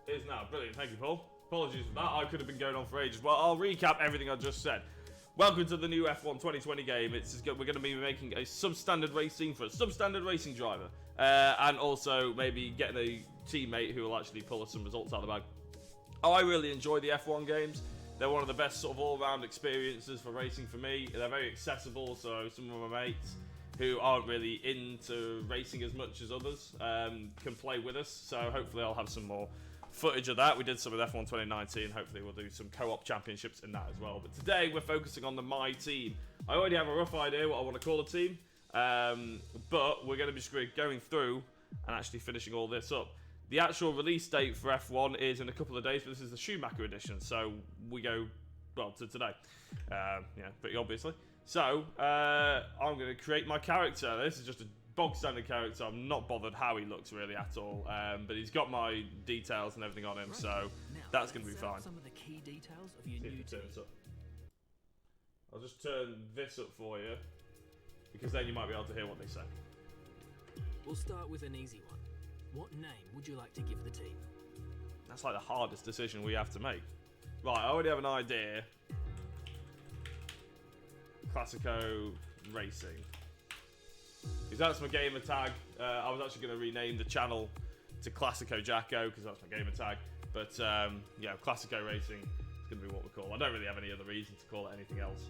It is now. Brilliant. Thank you, Paul. Apologies for that. I could have been going on for ages. Well, I'll recap everything I just said. Welcome to the new F1 2020 game. We're going to be making a substandard racing for a substandard racing driver. And also maybe getting a teammate who will actually pull us some results out of the bag. I really enjoy the F1 games. They're one of the best sort of all-round experiences for racing for me. They're very accessible, so some of my mates who aren't really into racing as much as others can play with us. So hopefully I'll have some more footage of that. We did some with F1 2019. Hopefully we'll do some co-op championships in that as well. But today we're focusing on the My Team. I already have a rough idea what I want to call a team. But we're going to be just going through and actually finishing all this up. The actual release date for F1 is in a couple of days, but this is the Schumacher edition, so we go, well, to today. Yeah, pretty obviously. So, I'm going to create my character. This is just a bog standard character. I'm not bothered how he looks really at all, but he's got my details and everything on him, so that's going to be fine. Some of the key details of your new team. I'll just turn this up for you, because then you might be able to hear what they say. We'll start with an easy one. What name would you like to give the team? That's like the hardest decision we have to make. Right, I already have an idea. Classico Racing. Because that's my gamer tag. I was actually going to rename the channel to Classico Jacko, because that's my gamer tag. But, yeah, Classico Racing is going to be what we call it. I don't really have any other reason to call it anything else.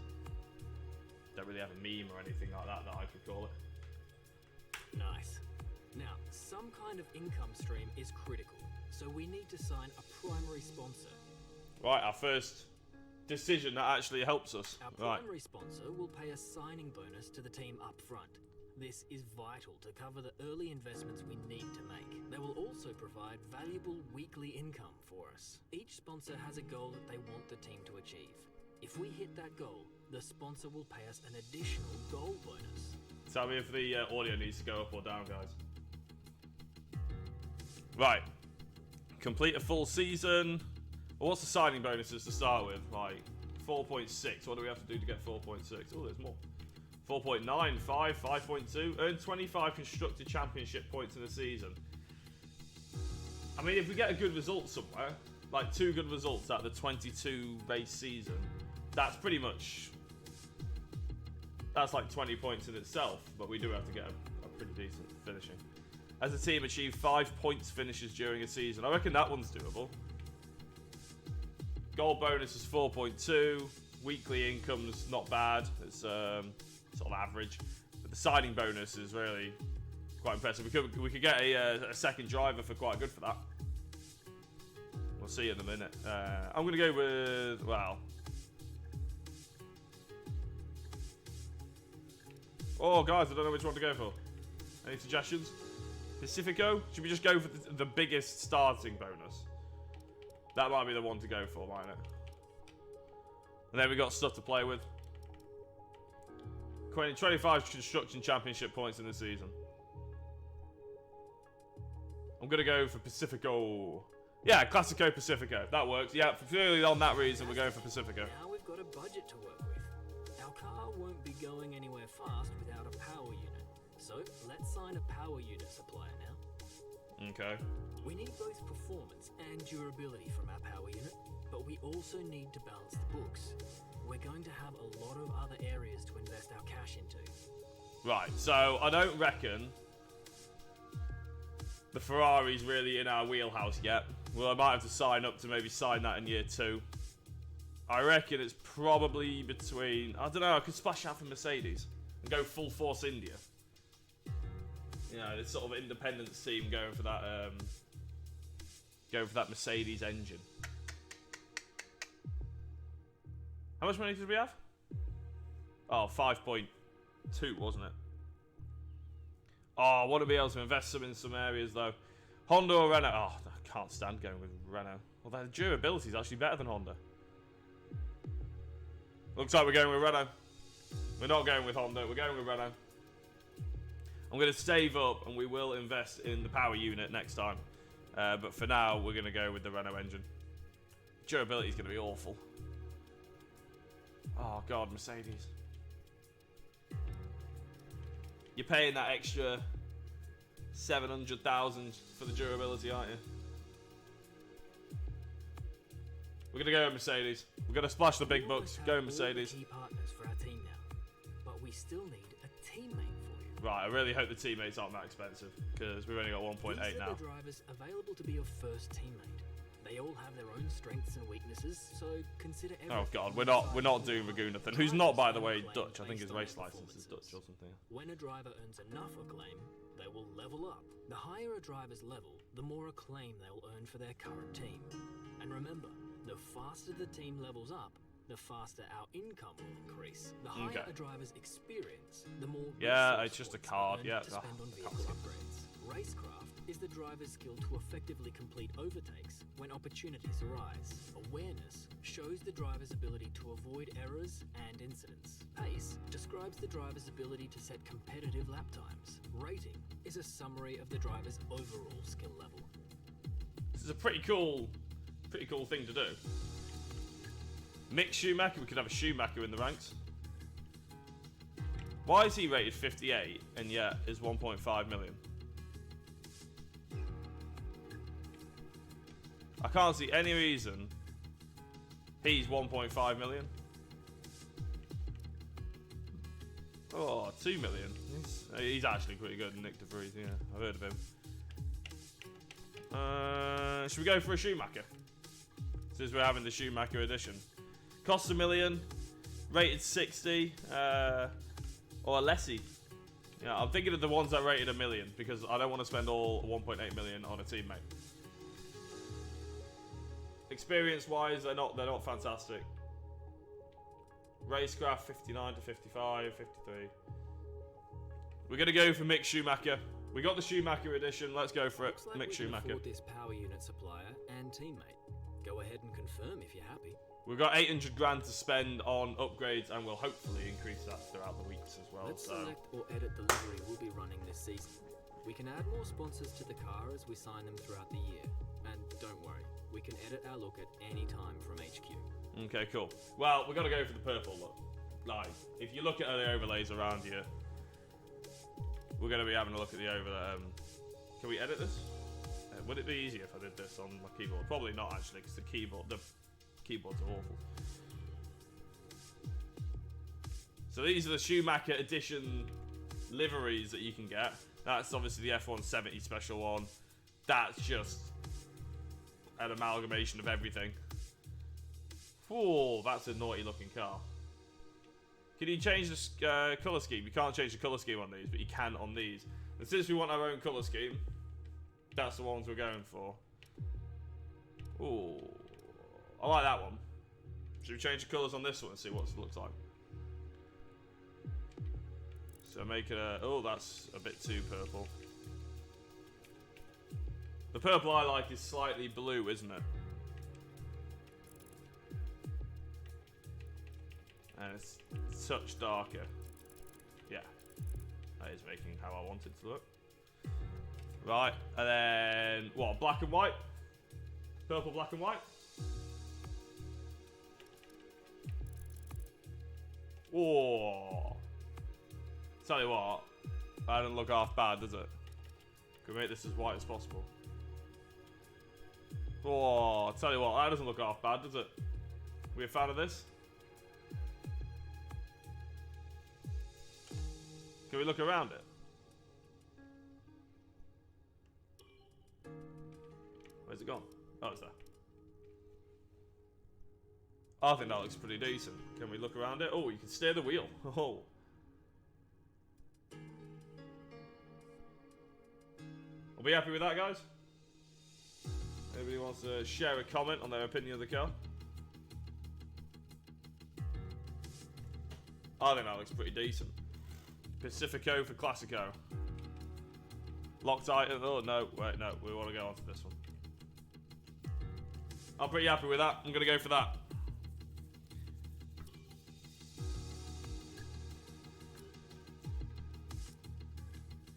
Don't really have a meme or anything like that I could call it. Nice. Now, some kind of income stream is critical, so we need to sign a primary sponsor. Right, our first decision that actually helps us. Our primary sponsor will pay a signing bonus to the team up front. This is vital to cover the early investments we need to make. They will also provide valuable weekly income for us. Each sponsor has a goal that they want the team to achieve. If we hit that goal, the sponsor will pay us an additional goal bonus. Tell me if the audio needs to go up or down, guys. Right. Complete a full season. Well, what's the signing bonuses to start with? Right. 4.6. What do we have to do to get 4.6? Oh, there's more. 4.9, 5, 5.2. Earn 25 constructed championship points in a season. I mean, if we get a good result somewhere, like 2 good results out of the 22 race season, that's pretty much... That's like 20 points in itself, but we do have to get a pretty decent finishing. As a team, achieve 5 points finishes during a season. I reckon that one's doable. Goal bonus is 4.2. Weekly income's not bad. It's sort of average. But the signing bonus is really quite impressive. We could get a second driver for quite good for that. We'll see in a minute. I'm going to go with, well... Oh, guys, I don't know which one to go for. Any suggestions? Pacifico? Should we just go for the biggest starting bonus? That might be the one to go for, mightn't it? And then we got stuff to play with. 25 construction championship points in the season. I'm gonna go for Pacifico. Yeah, Classico Pacifico. That works. Yeah, purely on that reason, we're going for Pacifico. Now we've got a budget to work with. Our car won't be going anywhere fast without a power unit. So, let's sign a power unit supplier now. Okay. We need both performance and durability from our power unit, but we also need to balance the books. We're going to have a lot of other areas to invest our cash into. Right, so I don't reckon the Ferrari's really in our wheelhouse yet. Well, I might have to sign up to maybe sign that in year 2. I reckon it's probably between... I don't know, I could splash out for Mercedes and go full force India. You know, this sort of independence team going for that Mercedes engine. How much money did we have? Oh, 5.2, wasn't it? Oh, I want to be able to invest some in some areas though. Honda or Renault? Oh, I can't stand going with Renault. Well, their durability is actually better than Honda. Looks like we're going with Renault. We're not going with Honda, we're going with Renault. I'm going to save up and we will invest in the power unit next time. But for now, we're going to go with the Renault engine. Durability is going to be awful. Oh, God, Mercedes. You're paying that extra 700,000 for the durability, aren't you? We're gonna go Mercedes. We're gonna splash the big bucks. Go Mercedes. Key partners for our team now, but we still need a teammate for you. Right, I really hope the teammates aren't that expensive because we've only got 1.8 These are now. the drivers available to be your first teammate. They all have their own strengths and weaknesses, so consider everything. Oh god, we're not doing Ragunathan, who's not, by the way, Dutch. I think his race license is Dutch or something. When a driver earns enough acclaim, they will level up. The higher a driver's level, the more acclaim they'll earn for their current team. And remember, the faster the team levels up, the faster our income will increase. The higher a driver's experience, the more it's just a card. Yeah, to spend on vehicle upgrades. Racecraft is the driver's skill to effectively complete overtakes when opportunities arise. Awareness shows the driver's ability to avoid errors and incidents. Pace describes the driver's ability to set competitive lap times. Rating is a summary of the driver's overall skill level. This is a pretty cool thing to do. Mick Schumacher, we could have a Schumacher in the ranks. Why is he rated 58 and yet is 1.5 million? I can't see any reason he's 1.5 million. Oh, 2 million. He's actually pretty good, Nick De Vries. Yeah, I've heard of him. Should we go for a Schumacher? Since we're having the Schumacher edition. Costs $1 million. Rated 60. Or a Lessie. Yeah, I'm thinking of the ones that rated $1 million because I don't want to spend all 1.8 million on a teammate. Experience-wise, they're not fantastic. Racecraft 59 to 55, 53. We're gonna go for Mick Schumacher. We got the Schumacher edition. Let's go for it. Looks like Mick we can Schumacher. afford this power unit supplier and teammate. Go ahead and confirm if you're happy. We've got 800 grand to spend on upgrades, and we'll hopefully increase that throughout the weeks as well. Let's select or edit the livery we'll be running this season. We can add more sponsors to the car as we sign them throughout the year. And don't worry, we can edit our look at any time from HQ. Okay, cool. Well, we've got to go for the purple look. Like, if you look at the overlays around here, we're going to be having a look at the can we edit this? Would it be easier if I did this on my keyboard? Probably not, actually, because the keyboards are awful. So these are the Schumacher edition liveries that you can get. That's obviously the F170 special one. That's just an amalgamation of everything. Oh, that's a naughty looking car. Can you change the colour scheme? You can't change the colour scheme on these, but you can on these. And since we want our own colour scheme, that's the ones we're going for. Ooh, I like that one. Should we change the colours on this one and see what it looks like? So make it a... Oh, that's a bit too purple. The purple I like is slightly blue, isn't it? And it's such darker. Yeah. That is making how I want it to look. Right, and then... What, black and white? Purple, black and white? Whoa. Tell you what, that doesn't look half bad, does it? Can we make this as white as possible? Oh, tell you what, that doesn't look half bad, does it? We a fan of this? Can we look around it? Where's it gone? Oh, it's there. I think that looks pretty decent. Can we look around it? Oh, you can steer the wheel. Oh. Are we happy with that, guys? Anybody wants to share a comment on their opinion of the car? I think that looks pretty decent. Pacifico for Classico. Loctite. Oh, no. Wait, no. We want to go on to this one. I'm pretty happy with that. I'm going to go for that.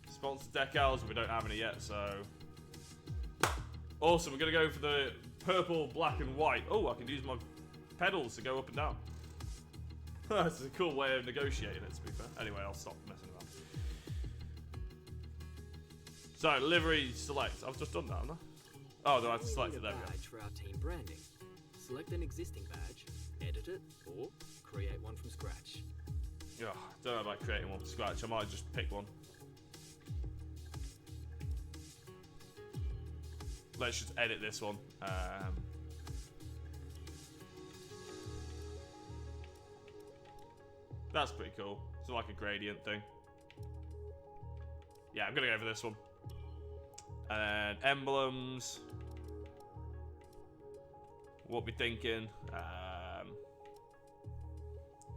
Sponsored decals. We don't have any yet, so... Awesome. We're going to go for the purple, black, and white. Oh, I can use my pedals to go up and down. That's a cool way of negotiating it, to be fair. Anyway, I'll stop messing about. So, livery select. I've just done that, haven't I? Oh, do I have to select it? There we go. For our team branding. Select an existing badge, edit it, or create one from scratch. Yeah, don't know about creating one from scratch. I might just pick one. Let's just edit this one. That's pretty cool. It's like a gradient thing. Yeah, I'm gonna go for this one. And emblems. What we thinking?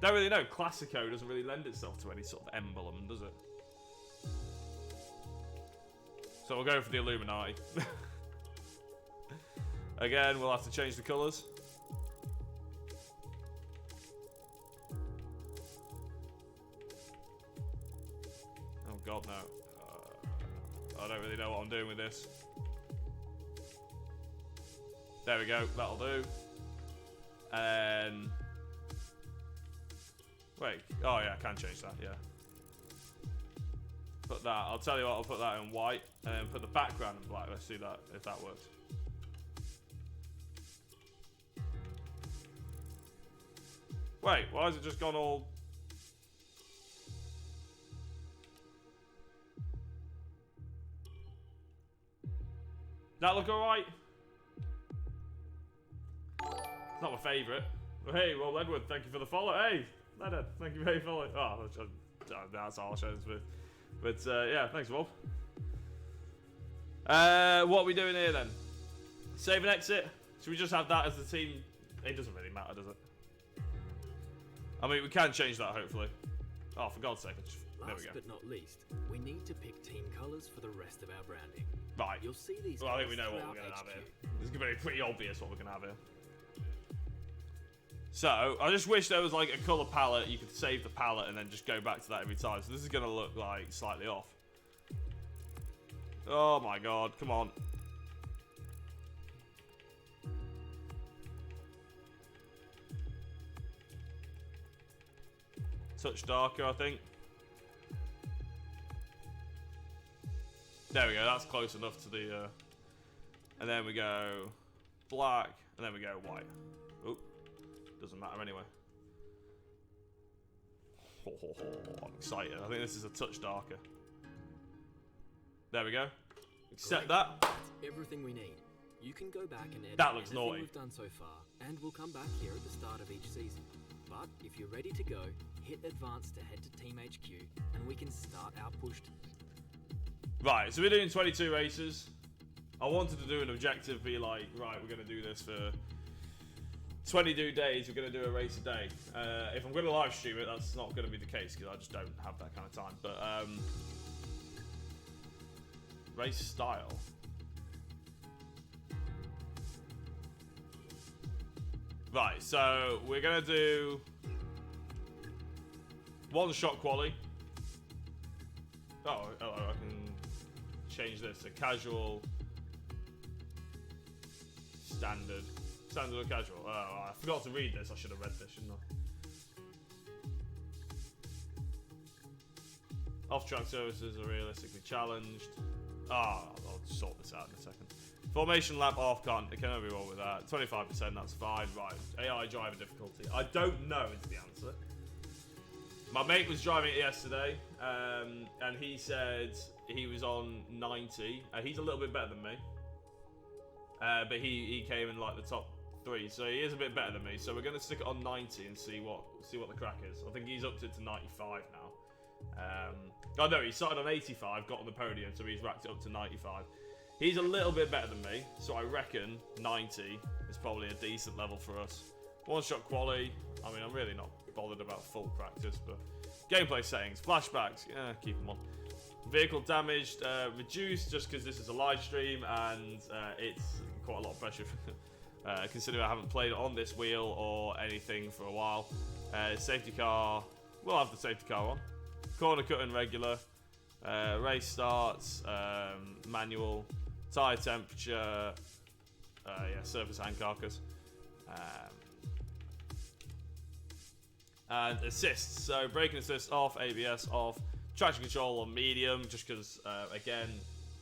Don't really know. Classico doesn't really lend itself to any sort of emblem, does it? So we'll go for the Illuminati. Again, we'll have to change the colours. Oh god, no. I don't really know what I'm doing with this. There we go, that'll do. And wait, oh yeah, I can change that, yeah. Put that, I'll tell you what, I'll put that in white and then put the background in black. Let's see that, if that works. Wait, why has it just gone all... That look alright? Not my favourite. But hey, well, Edward, thank you for the follow. Hey, Leonard, thank you for the follow. Oh, that's all I'll show this with. But yeah, thanks, Wolf. What are we doing here then? Save and exit. Should we just have that as the team? It doesn't really matter, does it? I mean, we can change that, hopefully. Oh, for God's sake. There we go. Last but not least, we need to pick team colours for the rest of our branding. Right. You'll see these. Well, I think we know what we're going to have here. It's going to be pretty obvious what we're going to have here. So, I just wish there was like a colour palette. You could save the palette and then just go back to that every time. So this is going to look like slightly off. Oh my god, come on. Touch darker, I think. There we go, that's close enough to the... and then we go black, and then we go white. Oh, doesn't matter anyway. I'm excited. I think this is a touch darker. There we go. Accept that. That's everything we need. You can go back and edit That looks everything naughty. we've done so far, and we'll come back here at the start of each season. But if you're ready to go, hit advance to head to Team HQ, and we can start our push. Right, so we're doing 22 races. I wanted to do an objective, be like, right, we're going to do this for 22 days, we're going to do a race a day. If I'm going to live stream it, that's not going to be the case, because I just don't have that kind of time. But, race style. Right, so we're going to do one shot quali. Oh, hello, I can change this to casual, standard or casual. Oh, I forgot to read this. I should have read this, shouldn't I? Off-track services are realistically challenged. Ah, I'll sort this out in a second. Formation lap off, can't be wrong with that. 25%, that's fine. Right, AI driver difficulty. I don't know is the answer. My mate was driving it yesterday, and he said he was on 90. He's a little bit better than me, but he came in like the top 3, so he is a bit better than me. So we're gonna stick it on 90 and see what the crack is. I think he's upped it to 95 now. Oh no, he started on 85, got on the podium, so he's racked it up to 95. He's a little bit better than me, so I reckon 90 is probably a decent level for us. One shot quali. I mean, I'm really not bothered about full practice, but gameplay settings, flashbacks, yeah, keep them on. Vehicle damaged, reduced, just because this is a live stream and it's quite a lot of pressure, considering I haven't played it on this wheel or anything for a while. Safety car, we'll have the safety car on. Corner cutting regular, race starts, manual, tyre temperature, yeah, surface and carcass. And assists, so braking assist off, ABS off, traction control on medium, just because, again,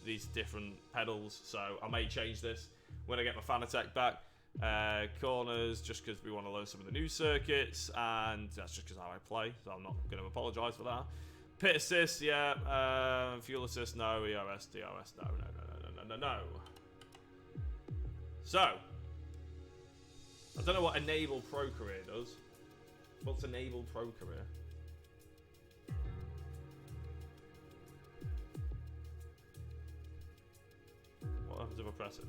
these different pedals, so I may change this when I get my Fanatec back. Corners, just because we want to learn some of the new circuits, and that's just because how I play, so I'm not going to apologise for that. Pit assist, yeah. Fuel assist, no. ERS, DRS, no, no, no, no, no, no, no. So, I don't know what enable pro career does. What's enable pro career? What happens if I press it?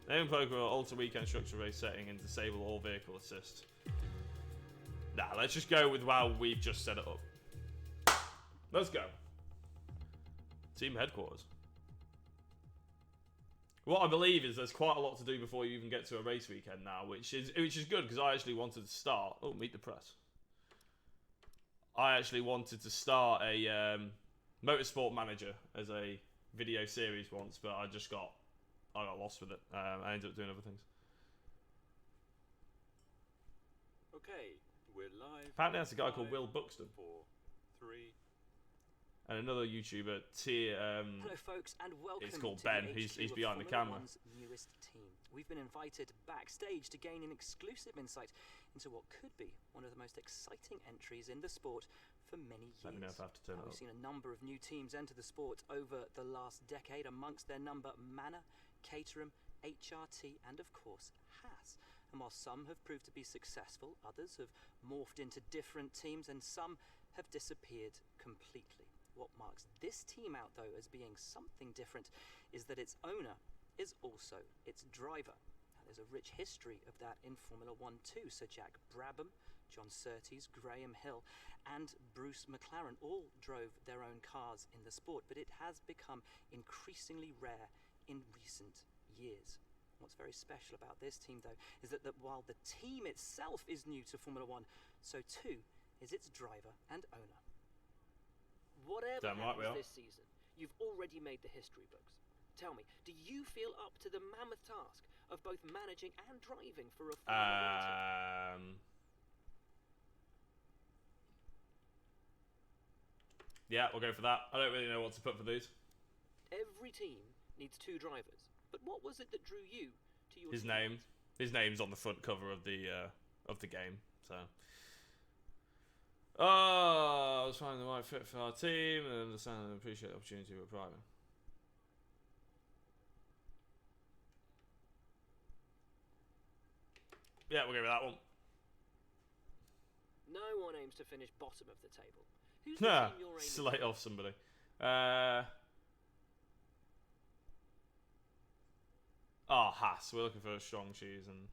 Enable pro career, alter weekend structure race setting and disable all vehicle assist. Nah, let's just go with how we've just set it up. Let's go. Team headquarters. What I believe is there's quite a lot to do before you even get to a race weekend now, which is good because I actually wanted to start. Oh, meet the press. I actually wanted to start a motorsport manager as a video series once, but I got lost with it. I ended up doing other things. Okay, we're live. Apparently, that's a guy called Will Buxton. 4, 3. And another YouTuber, Hello, folks, and welcome. it's called to Ben. the He's HQ of behind the Formula camera. One's newest team. We've been invited backstage to gain an exclusive insight into what could be one of the most exciting entries in the sport for many years. Let me know if I have to turn it We've up. seen a number of new teams enter the sport over the last decade. Amongst their number, Manor, Caterham, HRT, and of course, Haas. And while some have proved to be successful, others have morphed into different teams, and some have disappeared completely. What marks this team out, though, as being something different is that its owner is also its driver. Now, there's a rich history of that in Formula 1 too. Sir Jack Brabham, John Surtees, Graham Hill, and Bruce McLaren all drove their own cars in the sport, but it has become increasingly rare in recent years. What's very special about this team, though, is that while the team itself is new to Formula 1, so too is its driver and owner. Whatever Damn right we happens are. this season, you've already made the history books. Tell me, do you feel up to the mammoth task of both managing and driving for a Formula 1 team? Yeah, we'll go for that. I don't really know what to put for these. Every team needs 2 drivers, but what was it that drew you to your His team? His name's on the front cover of the game. So, I was finding the right fit for our team and understand and appreciate the opportunity we're providing. Yeah, we'll go with that one. No one aims to finish bottom of the table. Who's the Nah, team you're aiming slate for? off somebody. Haas. We're looking for a strong cheese and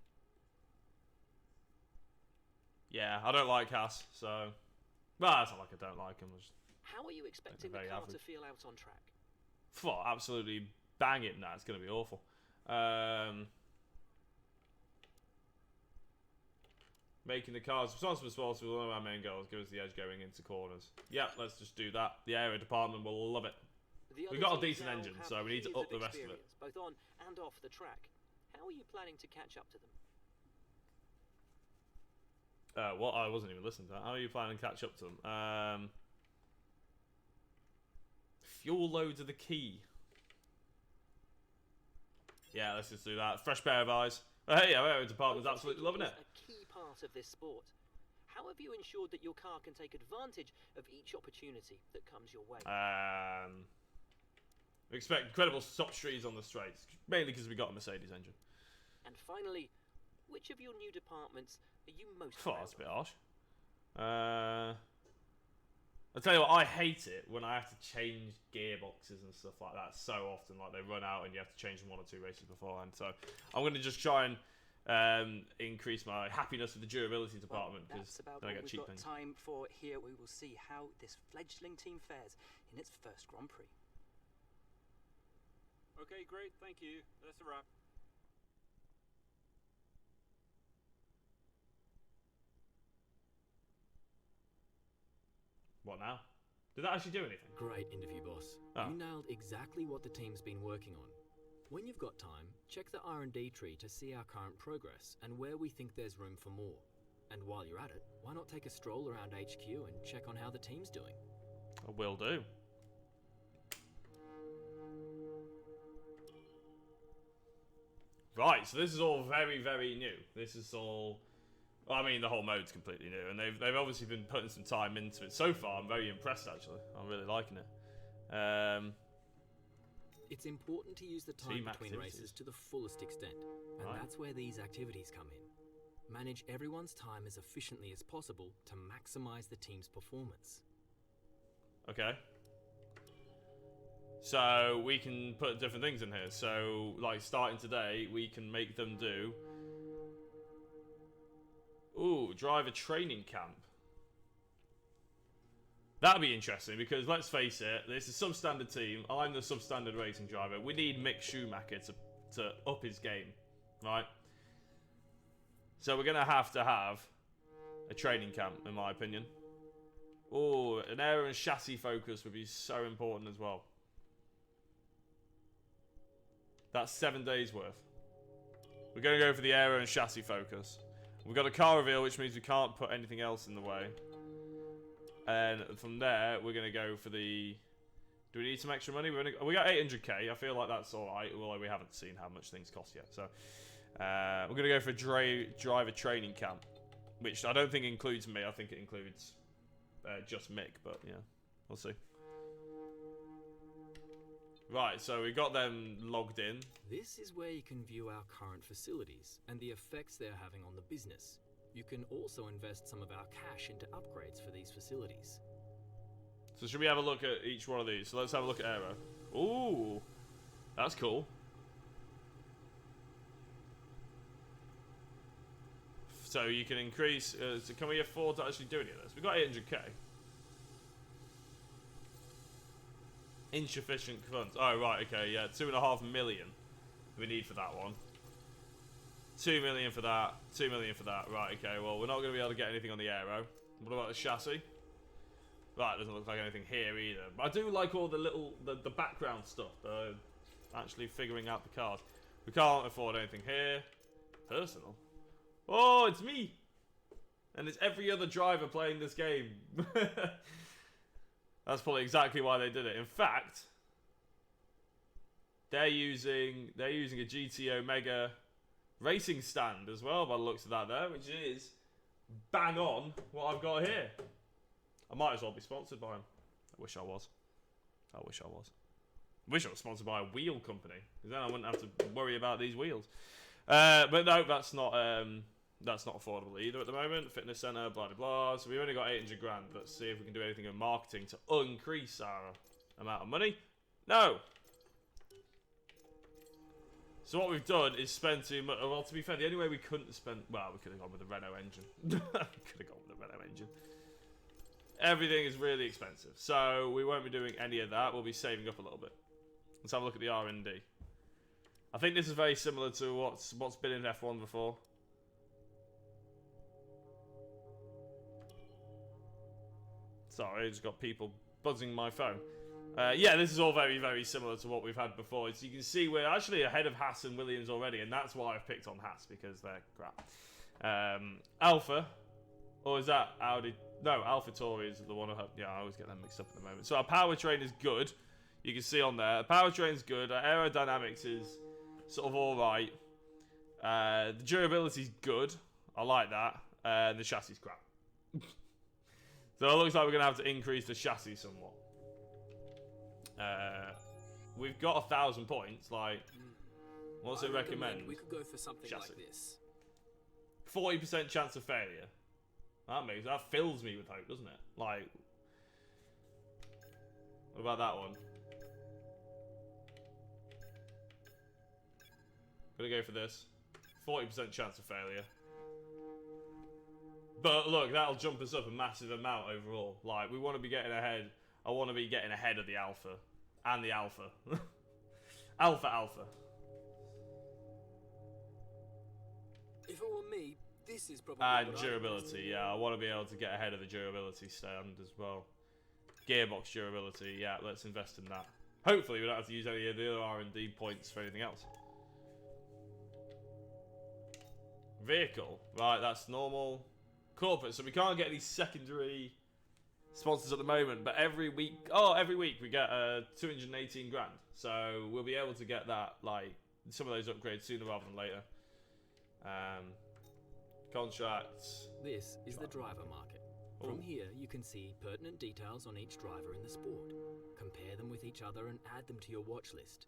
yeah, I don't like Haas, so well, it's not like I don't like him. How are you expecting the very car average. to feel out on track? Absolutely bang it. Nah, it's gonna be awful. Making the cars responsible for one of our main goals, give us the edge going into corners. Yeah, let's just do that. The aero department will love it. The We've other got a teams decent now engine, have so we need to years up the rest of it. experience, both on and off the track. How are you planning to catch up to them? What? I wasn't even listening to that. How are you planning to catch up to them? Fuel loads are the key. Yeah, let's just do that. Fresh pair of eyes. Hey, our aero department's absolutely loving it. A key part of this sport. How have you ensured that your car can take advantage of each opportunity that comes your way? We expect incredible stop streets on the straights, mainly because we got a Mercedes engine. And finally, which of your new departments are you most Oh, proud that's a bit of? harsh. I'll tell you what, I hate it when I have to change gearboxes and stuff like that so often. Like, they run out and you have to change them 1 or 2 races beforehand. So I'm going to just try and increase my happiness with the durability department, Well, because that's about then I what get we've cheap got things. time for here. We will see how this fledgling team fares in its first Grand Prix. Okay, great, thank you. That's a wrap. What now? Did that actually do anything? Great interview, boss. Oh. You nailed exactly what the team's been working on. When you've got time, check the R&D tree to see our current progress and where we think there's room for more. And while you're at it, why not take a stroll around HQ and check on how the team's doing? I will do. Right, so this is all very, very new. This is all... Well, I mean, the whole mode's completely new, and they've obviously been putting some time into it. So far, I'm very impressed, actually. I'm really liking it. It's important to use the time Team between activities. races to the fullest extent, and Right. that's where these activities come in. Manage everyone's time as efficiently as possible to maximize the team's performance. Okay. So, we can put different things in here. So, like, starting today, we can make them do... Ooh, drive a training camp. That'd be interesting, because let's face it, this is a substandard team. I'm the substandard racing driver. We need Mick Schumacher to up his game, right? So we're going to have a training camp, in my opinion. Oh, an aero and chassis focus would be so important as well. That's 7 days worth. We're going to go for the aero and chassis focus. We've got a car reveal, which means we can't put anything else in the way. And from there, we're going to go for the... Do we need some extra money? We got 800k. I feel like that's alright, although we haven't seen how much things cost yet. So, we're going to go for a driver training camp, which I don't think includes me. I think it includes just Mick, but yeah, we'll see. Right, so we got them logged in. This is where you can view our current facilities and the effects they're having on the business. You can also invest some of our cash into upgrades for these facilities. So should we have a look at each one of these? So let's have a look at Aero. Ooh, that's cool. So you can increase... so can we afford to actually do any of this? We've got 800k. Insufficient funds. Oh, right, okay, yeah. 2.5 million we need for that one. 2 million for that. 2 million for that. Right, okay, well, we're not going to be able to get anything on the Aero. What about the chassis? Right, doesn't look like anything here either. But I do like all the little... the background stuff. Actually figuring out the cars. We can't afford anything here. Personal. Oh, it's me! And it's every other driver playing this game. That's probably exactly why they did it. In fact, they're using a GT Omega racing stand as well, by the looks of that there, which is bang on what I've got here. I might as well be sponsored by them. I wish I was. I wish I was. I wish I was sponsored by a wheel company, because then I wouldn't have to worry about these wheels. But no, that's not affordable either at the moment. Fitness center, blah blah blah. So we've only got 800 grand. Let's see if we can do anything in marketing to increase our amount of money. No. So what we've done is spend too much. Well, to be fair, the only way we couldn't spend... Well, we could have gone with the Renault engine. We could have gone with the Renault engine. Everything is really expensive. So we won't be doing any of that. We'll be saving up a little bit. Let's have a look at the R&D. I think this is very similar to what's been in F1 before. Sorry, I just got people buzzing my phone. Yeah, this is all very, very similar to what we've had before. So you can see we're actually ahead of Haas and Williams already, and that's why I've picked on Haas, because they're crap. Alpha, or is that Audi? No, AlphaTauri is the one I have. Yeah, I always get them mixed up at the moment. So our powertrain is good. You can see on there, the powertrain's good. Our aerodynamics is sort of alright. The durability is good. I like that. The chassis is crap. So it looks like we're going to have to increase the chassis somewhat. We've got 1,000 points. Like, what's it recommend? We could go for something Chassis. like this. 40% chance of failure. That fills me with hope, doesn't it? Like, what about that one? Gonna go for this. 40% chance of failure. But look, that'll jump us up a massive amount overall. Like, we want to be getting ahead. I want to be getting ahead of the Alpha. And the Alpha. Alpha. If it were me, this is probably And what I'd durability, yeah. I want to be able to get ahead of the durability stand as well. Gearbox durability, yeah, let's invest in that. Hopefully we don't have to use any of the other R&D points for anything else. Vehicle, right, that's normal. Corporate, so we can't get any secondary sponsors at the moment, but every week we get 218 grand. So we'll be able to get that, like, some of those upgrades sooner rather than later. Contracts. This is the driver market. From here, you can see pertinent details on each driver in the sport. Compare them with each other and add them to your watch list.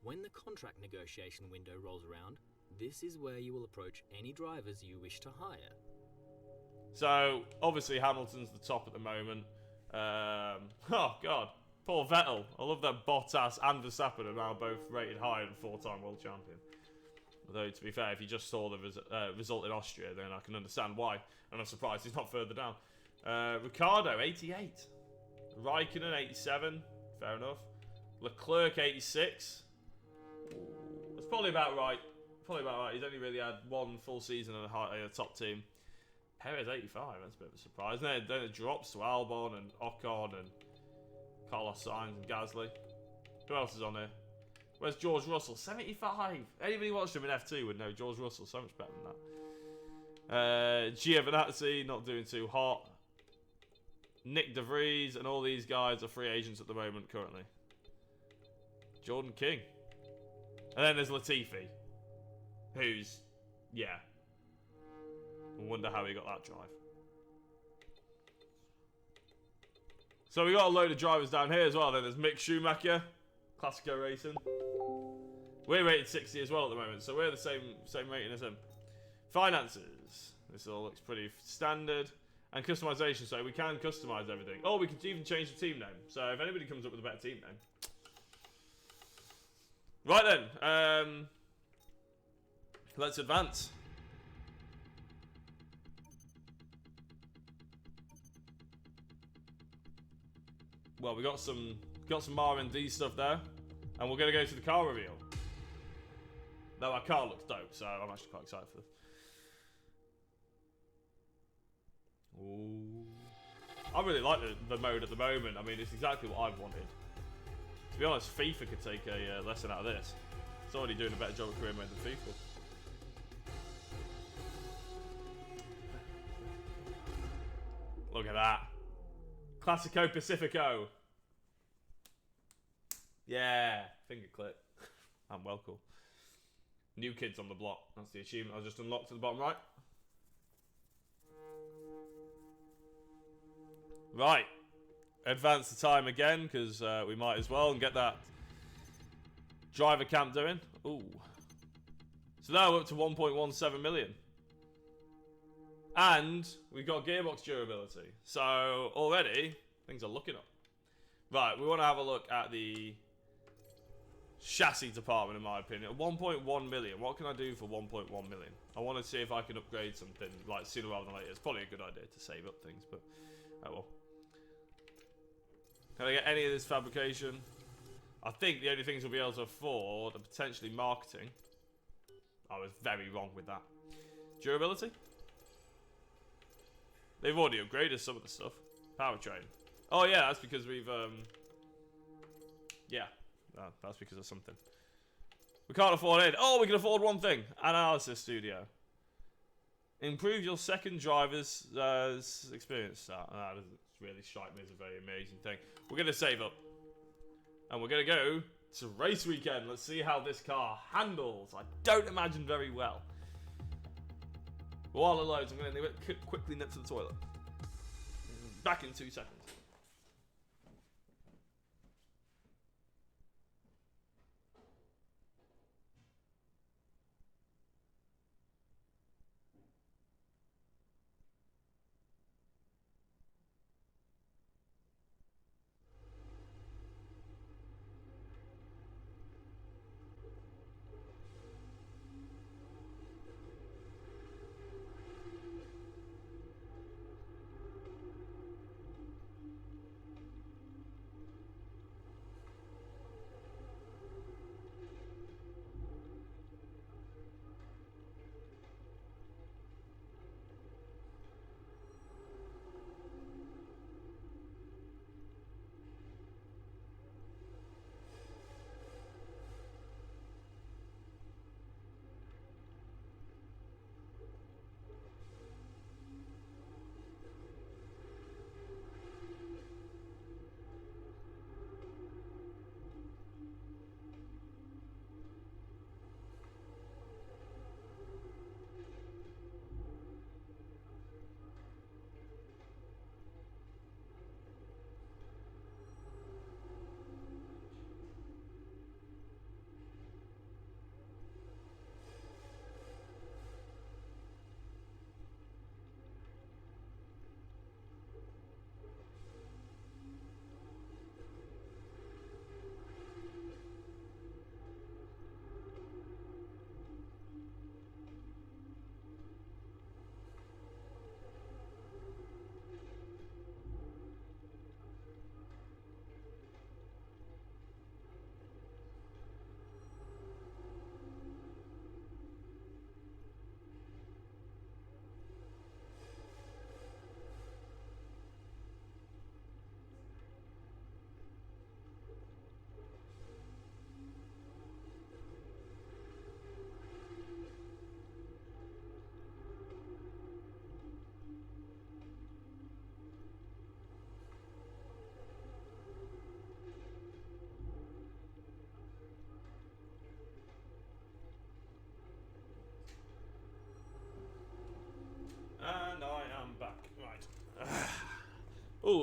When the contract negotiation window rolls around, this is where you will approach any drivers you wish to hire. So, obviously Hamilton's the top at the moment. Oh, God. Poor Vettel. I love that Bottas and Verstappen are now both rated higher than 4-time world champion. Although, to be fair, if you just saw the result in Austria, then I can understand why. And I'm surprised he's not further down. Ricciardo, 88. Raikkonen, 87. Fair enough. Leclerc, 86. That's probably about right. He's only really had one full season in a top team. Perez, 85. That's a bit of a surprise. Then it drops to Albon and Ocon and Carlos Sainz and Gasly. Who else is on here? Where's George Russell? 75. Anybody watched him in F2 would know George Russell so much better than that. Giovinazzi, not doing too hot. Nick De Vries and all these guys are free agents at the moment currently. Jordan King. And then there's Latifi. Who's, yeah. I wonder how he got that drive. So we got a load of drivers down here as well. Then there's Mick Schumacher, Classico Racing. We're rated 60 as well at the moment, so we're the same rating as him. Finances. This all looks pretty standard. And customization, so we can customize everything. Oh, we can even change the team name. So if anybody comes up with a better team name. Right then. Let's advance. Well, we got some R&D stuff there, and we're gonna go to the car reveal. Now our car looks dope, so I'm actually quite excited for this. Ooh. I really like the mode at the moment. I mean, it's exactly what I've wanted. To be honest, FIFA could take a lesson out of this. It's already doing a better job of career mode than FIFA. Look at that. Classico Pacifico. Yeah. Finger clip. I'm well cool. New kids on the block. That's the achievement I just unlocked at the bottom right. Right. Advance the time again, because we might as well, and get that driver camp doing. Ooh. So now we're up to 1.17 million. And we've got gearbox durability. So already, things are looking up. Right, we want to have a look at the chassis department, in my opinion. 1.1 million. What can I do for 1.1 million? I want to see if I can upgrade something like sooner rather than later. It's probably a good idea to save up things, but oh well. Can I get any of this fabrication? I think the only things we'll be able to afford are potentially marketing. I was very wrong with that. Durability? They've already upgraded some of the stuff. Powertrain. Oh yeah, that's because we've yeah, that's because of something. We can't afford it. Oh, we can afford one thing. Analysis studio. Improve your second driver's experience. That doesn't really strike me as a very amazing thing. We're going to save up. And we're going to go to race weekend. Let's see how this car handles. I don't imagine very well. While it loads, I'm going to quickly nip to the toilet. Back in 2 seconds.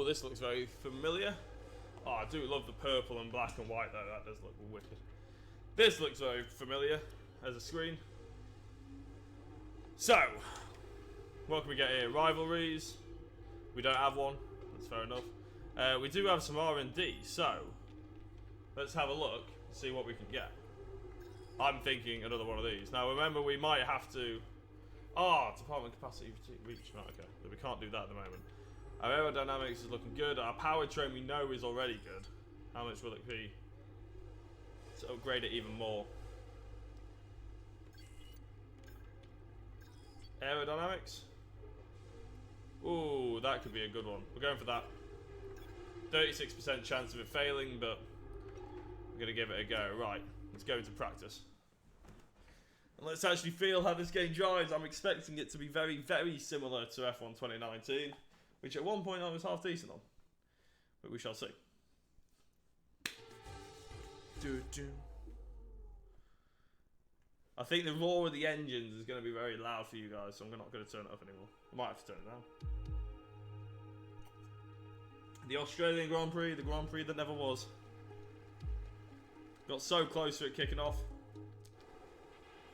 this looks very familiar. Oh, I do love the purple and black and white though. That does look wicked. This looks very familiar as a screen. So, what can we get here? Rivalries. We don't have one. That's fair enough. We do have some R&D, so let's have a look and see what we can get. I'm thinking another one of these. Now remember, we might have to... department capacity reach. Right, okay. But we can't do that at the moment. Our aerodynamics is looking good. Our powertrain we know is already good. How much will it be to upgrade it even more? Aerodynamics. Ooh, that could be a good one. We're going for that. 36% chance of it failing, but we're going to give it a go. Right, let's go into practice. And let's actually feel how this game drives. I'm expecting it to be very, very similar to F1 2019, which at one point I was half decent on. But we shall see. I think the roar of the engines is going to be very loud for you guys, so I'm not going to turn it up anymore. I might have to turn it down. The Australian Grand Prix, the Grand Prix that never was. Got so close to it kicking off.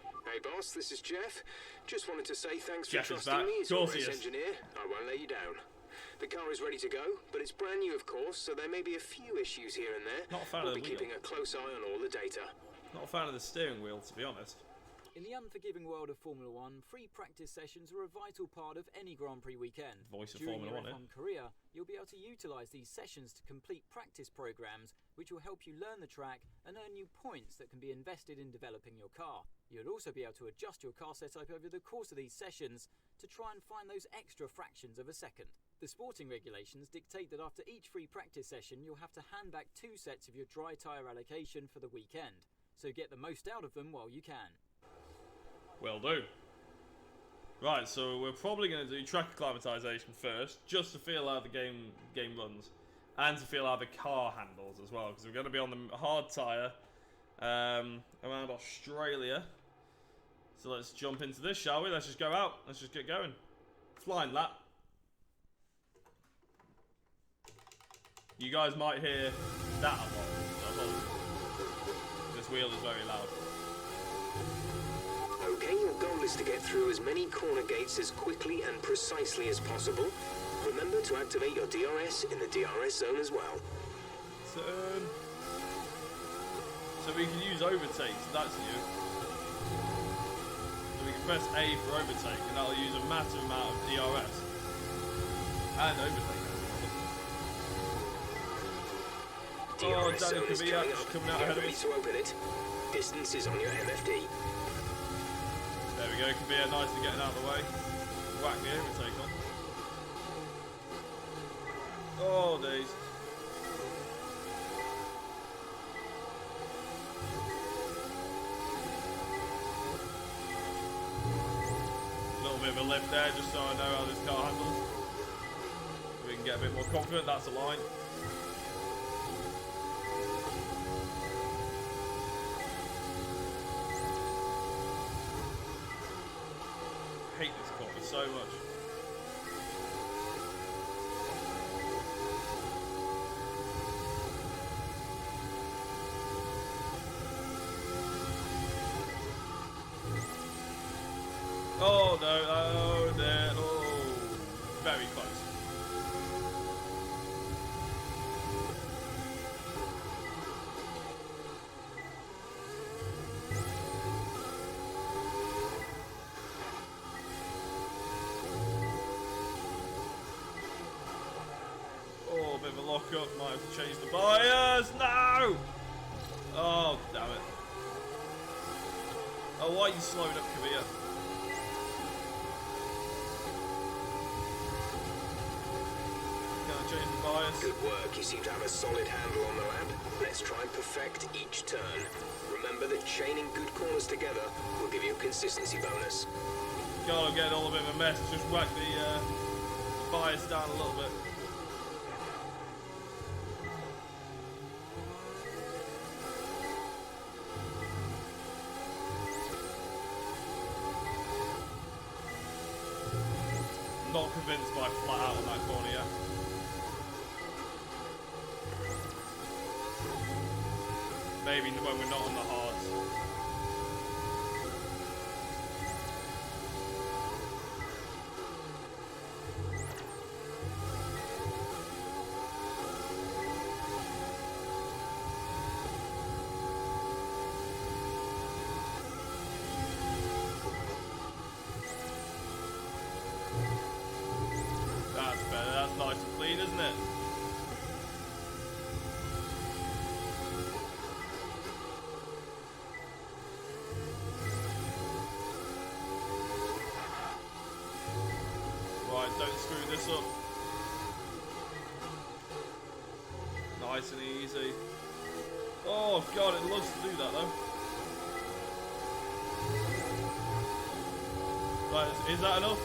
Hey boss, this is Jeff. Just wanted to say thanks Jeff for is trusting back. me as Of your course he race is. engineer. I won't let you down. The car is ready to go, but it's brand new of course, so there may be a few issues here and there. Not a fan we'll of the be wheel. keeping a close eye on all the data. Not a fan of the steering wheel, to be honest. In the unforgiving world of Formula One, free practice sessions are a vital part of any Grand Prix weekend. Voice of During Formula your 1, F1 career, you'll be able to utilise these sessions to complete practice programs, which will help you learn the track and earn you points that can be invested in developing your car. You'll also be able to adjust your car setup over the course of these sessions to try and find those extra fractions of a second. The sporting regulations dictate that after each free practice session, you'll have to hand back 2 sets of your dry tyre allocation for the weekend. So get the most out of them while you can. Will do. Right, so we're probably going to do track acclimatization first, just to feel how the game runs, and to feel how the car handles as well, because we're going to be on the hard tyre around Australia. So let's jump into this, shall we? Let's just go out. Let's just get going. Flying lap. You guys might hear that a lot. So apologies. This wheel is very loud. Okay, your goal is to get through as many corner gates as quickly and precisely as possible. Remember to activate your DRS in the DRS zone as well. Turn. So we can use overtake, so that's new. So we can press A for overtake, and that'll use a massive amount of DRS. And overtake. Oh, DRS Daniel zone is Kvyat coming just up. coming out Get ahead of ready us. to open it. Distance is on your MFD. There we go, Kvyat nicely getting out of the way. Whack the overtake on. Oh, days. A little bit of a lift there, just so I know how this car handles. So we can get a bit more confident, that's a line. I hate this corner so much. Oh no, oh no, oh, very close. Oh, a bit of a lock up, might have to change the bias, no! Oh, damn it. Oh, why are you slowing up, Kvyat? Change the bias. Good work. You seem to have a solid handle on the lap. Let's try and perfect each turn. Remember that chaining good corners together will give you a consistency bonus. God, I'm getting all a bit of a mess. Just whack the bias down a little bit. Not convinced by flat out on that corner yet. Maybe when we're not on the hards. That's better. That's nice and clean, isn't it? Right, don't screw this up. Nice and easy. Oh god, it loves to do that though. Right, is that enough?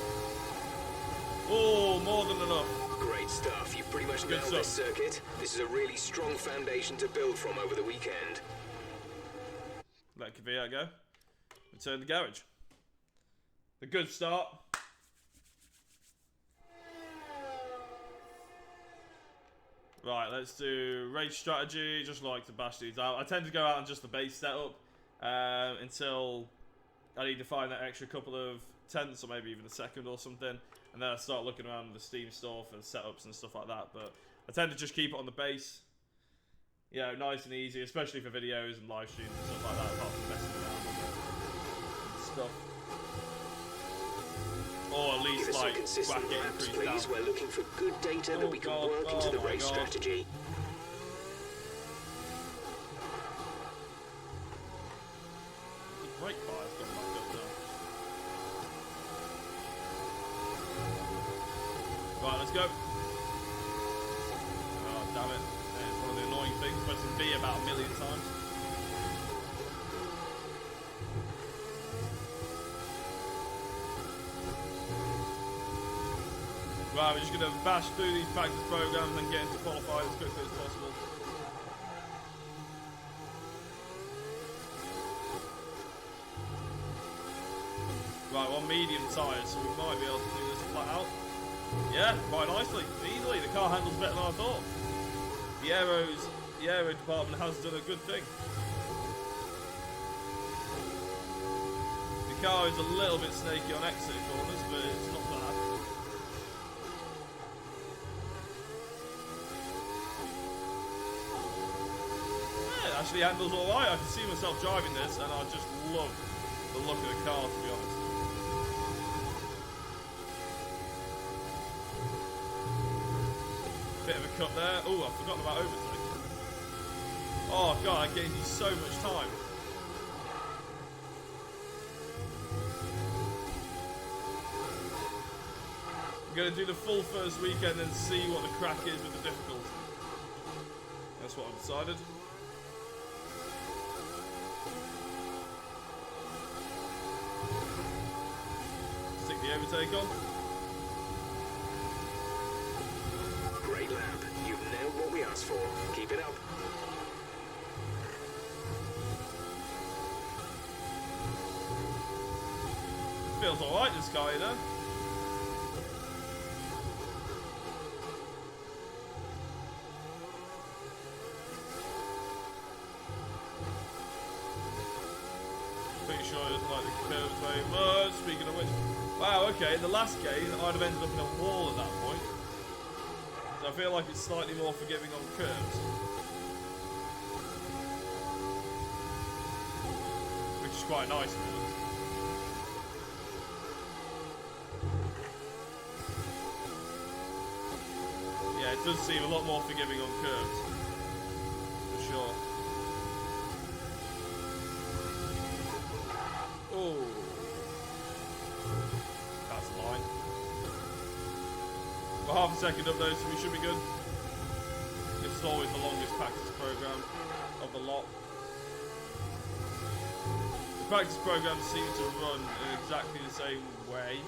Oh, more than enough. Great stuff. You've pretty much Good nailed this stuff. circuit. This is a really strong foundation to build from over the weekend. Let Kvyat go. Return the garage. A good start. Right, let's do race strategy, just like to bash these out. I tend to go out on just the base setup until I need to find that extra couple of tenths or maybe even a second or something. And then I start looking around the Steam store for setups and stuff like that. But I tend to just keep it on the base. You know, nice and easy, especially for videos and live streams and stuff like that, apart from messing around with stuff. Or at Give least, us some like, consistent whack it laps, increase down. please. We're looking for good data that we can God, work into the oh my race God. strategy. The brake bire's gone back up now. Right, let's go. Oh, damn it. It's one of the annoying things, pressing B about a million times. Right, we're just going to bash through these practice programs and get into qualify as quickly as possible. Right, we're on medium tyres, so we might be able to do this flat out. Yeah, quite nicely, easily. The car handles better than I thought. The aero department has done a good thing. The car is a little bit snaky on exit corners, but it's not bad. Yeah, it actually handles alright. I can see myself driving this, and I just love the look of the car, to be honest. Bit of a cut there. Oh, I've forgotten about overtake. Oh god, that gave you so much time. I'm going to do the full first weekend and see what the crack is with the difficulty. That's what I've decided. Stick the overtake on. Great lap. You've nailed what we asked for. Keep it up. Feels alright, this guy, you know? Pretty sure he doesn't like the curves very much. Speaking of which, wow, okay, in the last game, I'd have ended up in a wall at that point. So I feel like it's slightly more forgiving on curves. Which is quite nice, really. Yeah, it does seem a lot more forgiving on curves. For sure. Oh. That's a line. We're half a second up though, so we should be good. This is always the longest practice program of the lot. The practice programs seem to run in exactly the same way.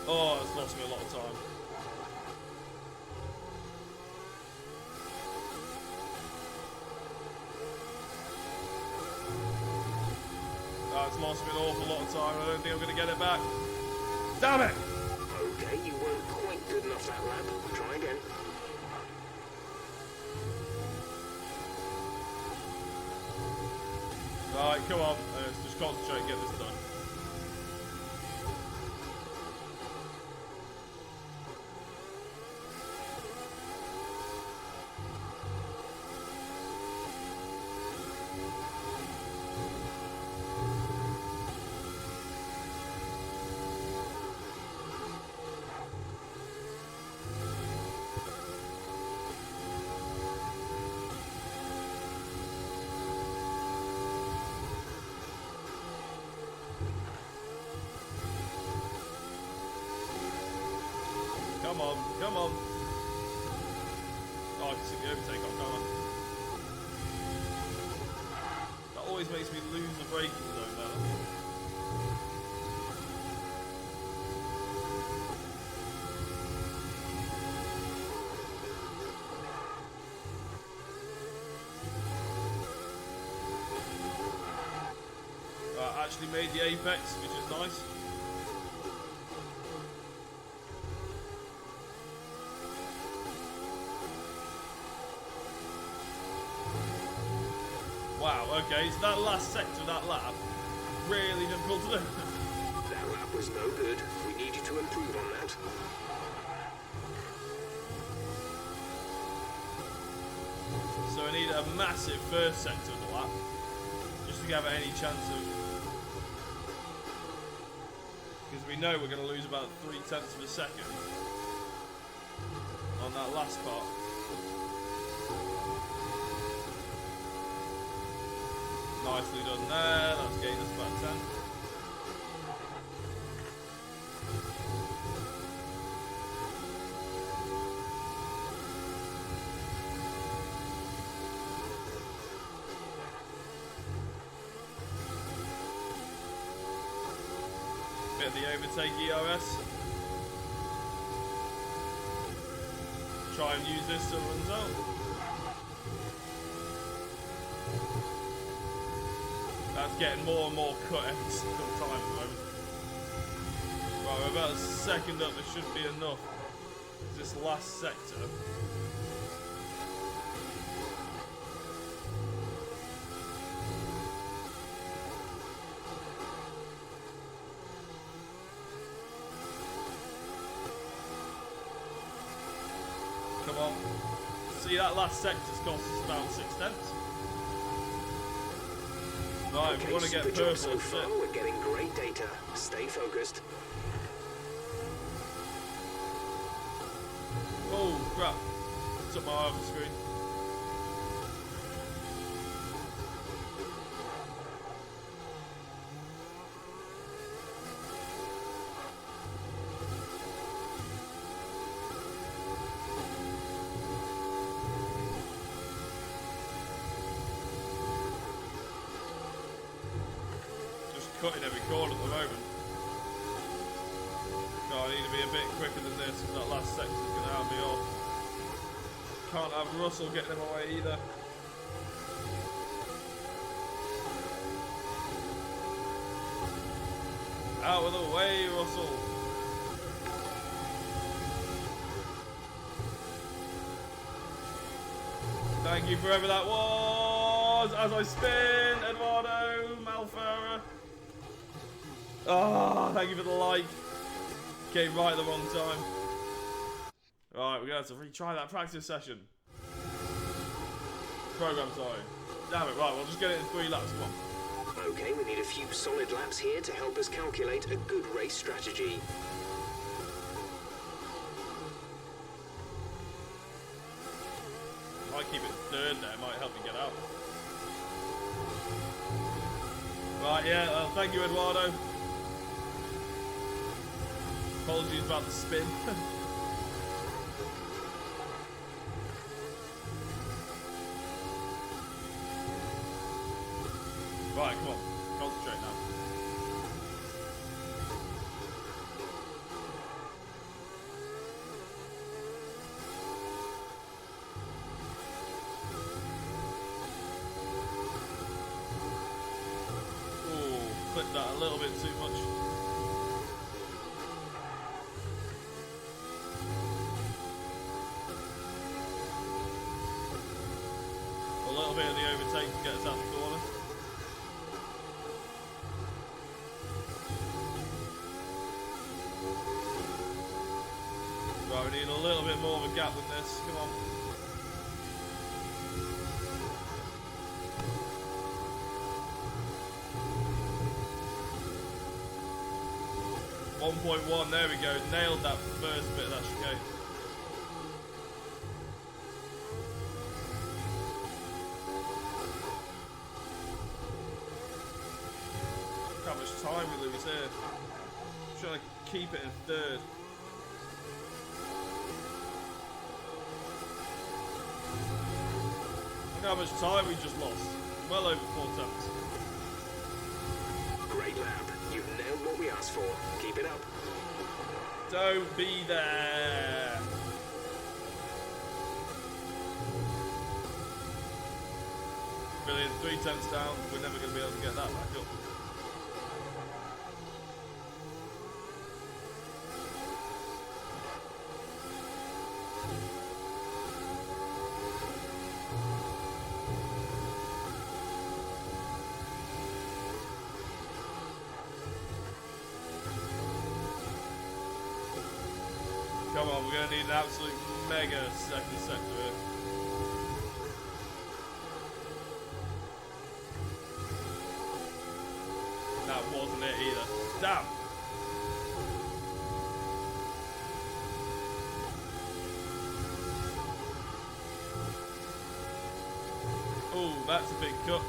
Oh, that's lost me a lot of time. That's lost me an awful lot of time. I don't think I'm going to get it back. Damn it! Okay, you weren't quite good enough that lap. Try again. Right, come on. Let's just concentrate and get this done. Come on, come on. Oh, I can see the overtake on, can't I? That always makes me lose the braking zone there. Right, actually made the apex, which is nice. Wow, okay, so that last sector of that lap, really difficult to do. That lap was no good. We need you to improve on that. So I need a massive first sector of the lap, just to give it any chance of... Because we know we're going to lose about 0.3 of a second on that last part. Nicely done there, that's getting us about 10. Bit of the overtake ERS. Try and use this till it runs out. That's getting more and more cut every single time at the moment. Right, we're about a second up, there should be enough. This last sector. Come on. See, that last sector's cost us about 0.6. Right, Okay, we want to get super job purple. so far. We're getting great data. Stay focused. Oh, crap. Took my eye off the screen. Cutting every corner at the moment. No, I need to be a bit quicker than this because that last sector's going to help me off. Can't have Russell getting him away either. Out of the way, Russell. Thank you for whoever that was. As I spin, Eduardo Malfera. Oh, thank you for the like. Came right at the wrong time. Right, we're going to have to retry that practice session. Program, sorry. Damn it, right, we'll just get it in 3 laps, come on. Okay, we need a few solid laps here to help us calculate a good race strategy. Might keep it 3rd there, might help me get out. Right, yeah, thank you, Eduardo. Apologies about the spin. Right, come on. Concentrate now. Ooh, clipped that a little bit too much. A little bit of the overtake to get us out the corner. Right, we need a little bit more of a gap than this. Come on. 1.1, there we go. Nailed that first bit of that chicane. Look how much time we lose here. I'm trying to keep it in third. Look how much time we just lost. Well over 4 tenths. Great lap. You've nailed what we asked for. Keep it up. Don't be there. Brilliant. 3 tenths down. We're never going to be able to get that back up. Come on, we're going to need an absolute mega second sector here. That wasn't it either. Damn! Oh, that's a big cut.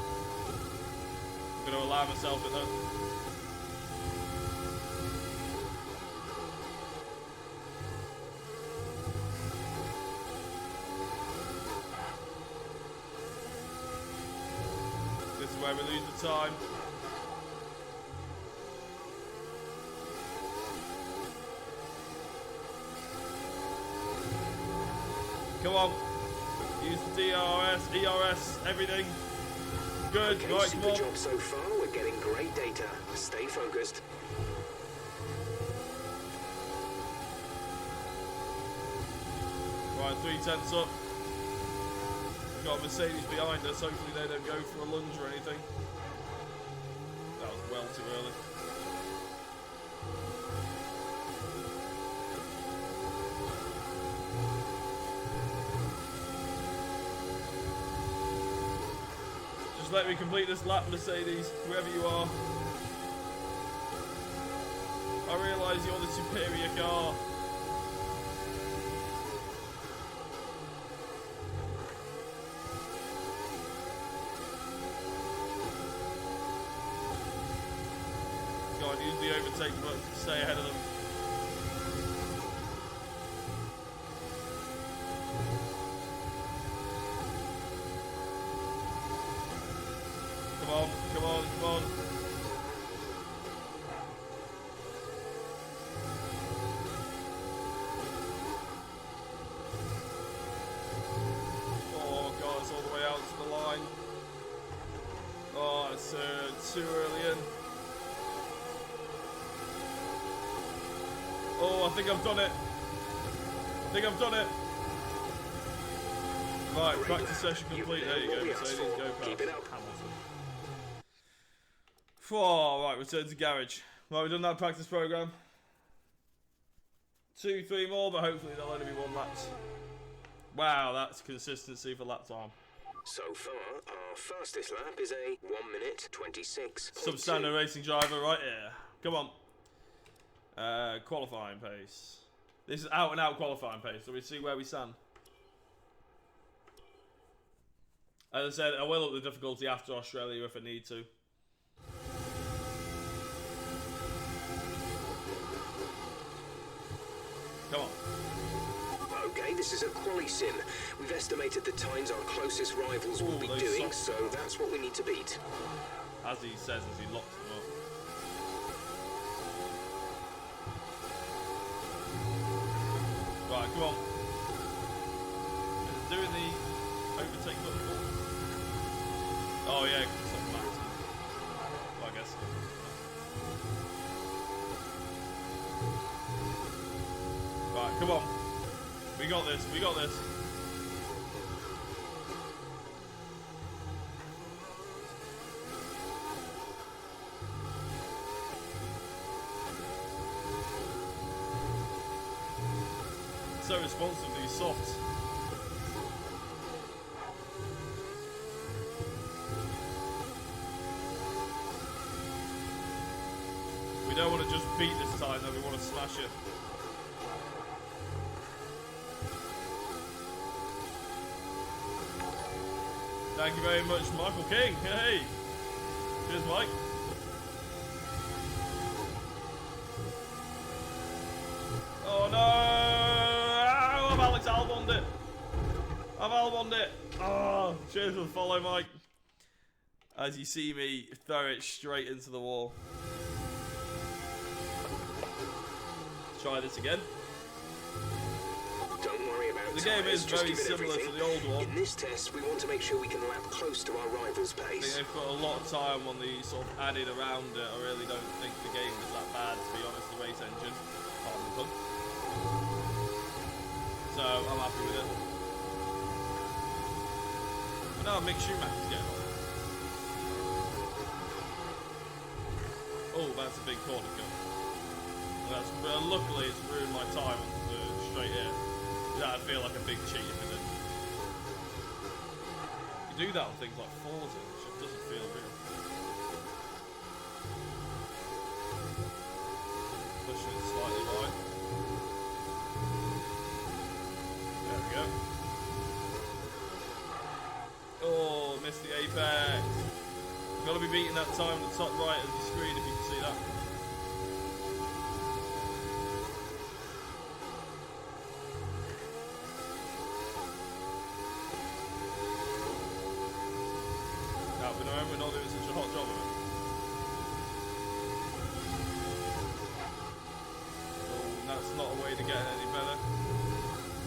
I'm going to allow myself it though. Where we lose the time. Come on. Use the DRS, ERS, everything. Good, Okay, right, super come on. job so far. We're getting great data. Stay focused. Right, 3 tenths up. We've got a Mercedes behind us. Hopefully they don't go for a lunge or anything. That was well too early. Just let me complete this lap, Mercedes, whoever you are. I realise you're the superior car. Use the overtake button to stay ahead of them. Come on, come on, come on. Oh god, it's all the way out to the line. Oh, it's too early in. Oh, I think I've done it. I think I've done it. Right, practice session complete. There you go, Mercedes. Go past Hamilton. Oh, right, return to garage. Right, we've done that practice program. 2, 3 more, but hopefully there'll only be 1 laps. Wow, that's consistency for lap time. So far, our fastest lap is a 1:26. Substandard racing driver right here. Come on. Qualifying pace. This is out and out qualifying pace, so we see where we stand. As I said, I will up the difficulty after Australia if I need to. Come on. Okay, this is a quali sim. We've estimated the times our closest rivals will be those doing, soft so that's what we need to beat. As he says as he locks them up. Right, come on. Is it doing the overtake button for? Oh yeah, because it's on max. Well, I guess. Right, come on. We got this, we got this. so responsive, these softs. We don't want to just beat this time, though. We want to smash it. Thank you very much, Michael King. Hey! Cheers, Mike. Oh no! Ow, I've Alex Alboned it. I've Alboned it. Oh, cheers for the follow, Mike. As you see me throw it straight into the wall. Try this again. Don't worry about the game tires, is very similar to the old one. In this test, we want to make sure we can lap close to our rival's I think pace. they've put a lot of time on the sort of added around it. I really don't think the game is that bad, to be honest, the race engine. Pardon the pun. So, I'm happy with it. But now Mick Schumacher's getting on. Oh, that's a big corner kill. Luckily, it's ruined my time on the straight here. That'd feel like a big cheat if it did. You do that on things like Forza, which it doesn't feel real. Pushing it slightly wide. There we go. Oh, missed the apex. You've got to be beating that time on the top right of the screen if you can see that. We're not doing such a hot job of it. Oh, that's not a way to get it any better.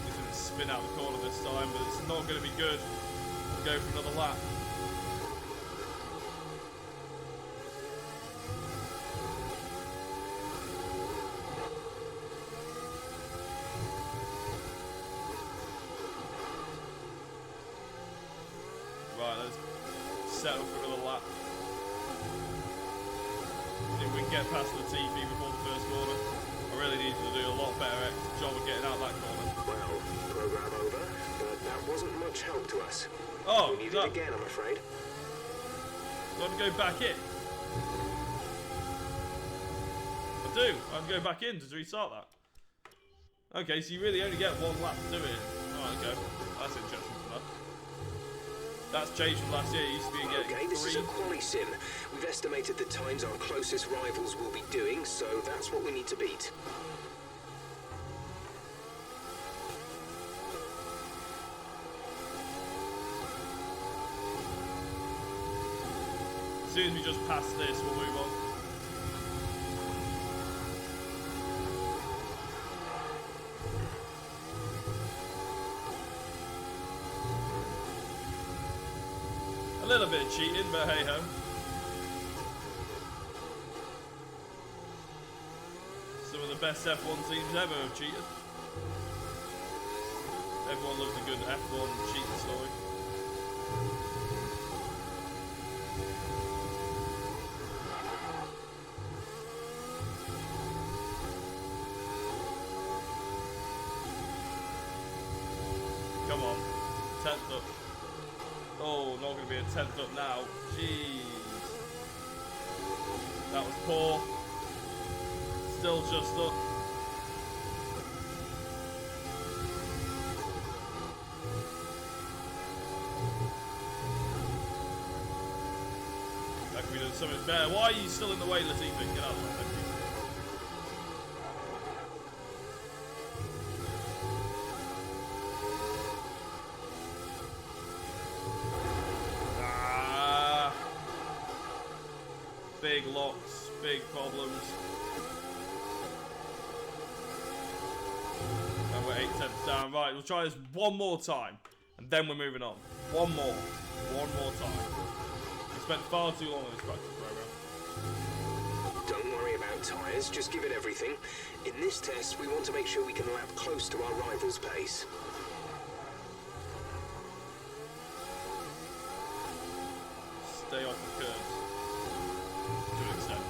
He's going to spin out the corner this time, but it's not going to be good. Go for another lap. Right, let's settle for another lap. If we can get past the TV before the first corner, I really need to do a lot better job of getting out that corner. Well, program over, but that wasn't much help to us. Oh, we need it again, I'm afraid. Do I have to go back in? I do. I have to go back in to restart that. Okay, so you really only get one lap to do it. Alright, okay. That's interesting for that. That's changed from last year. It used to be getting Okay, this is a 3. quali sim. We've estimated the times our closest rivals will be doing, so that's what we need to beat. As soon as we just pass this, we'll move on. A little bit of cheating, but hey ho. Some of the best F1 teams ever have cheated. Everyone loves a good F1 cheating story. Come on, 10th up. Oh, not going to be a 10th up now. Jeez. That was poor. Still just up. That could be done so much better. Why are you still in the way, Latifi? Get out of the way, thank you. Big locks, big problems. And we're 8/10 down. Right, we'll try this one more time, and then we're moving on. One more time. We spent far too long on this practice program. Don't worry about tyres, just give it everything. In this test, we want to make sure we can lap close to our rival's pace. Stay off the curves. To an extent.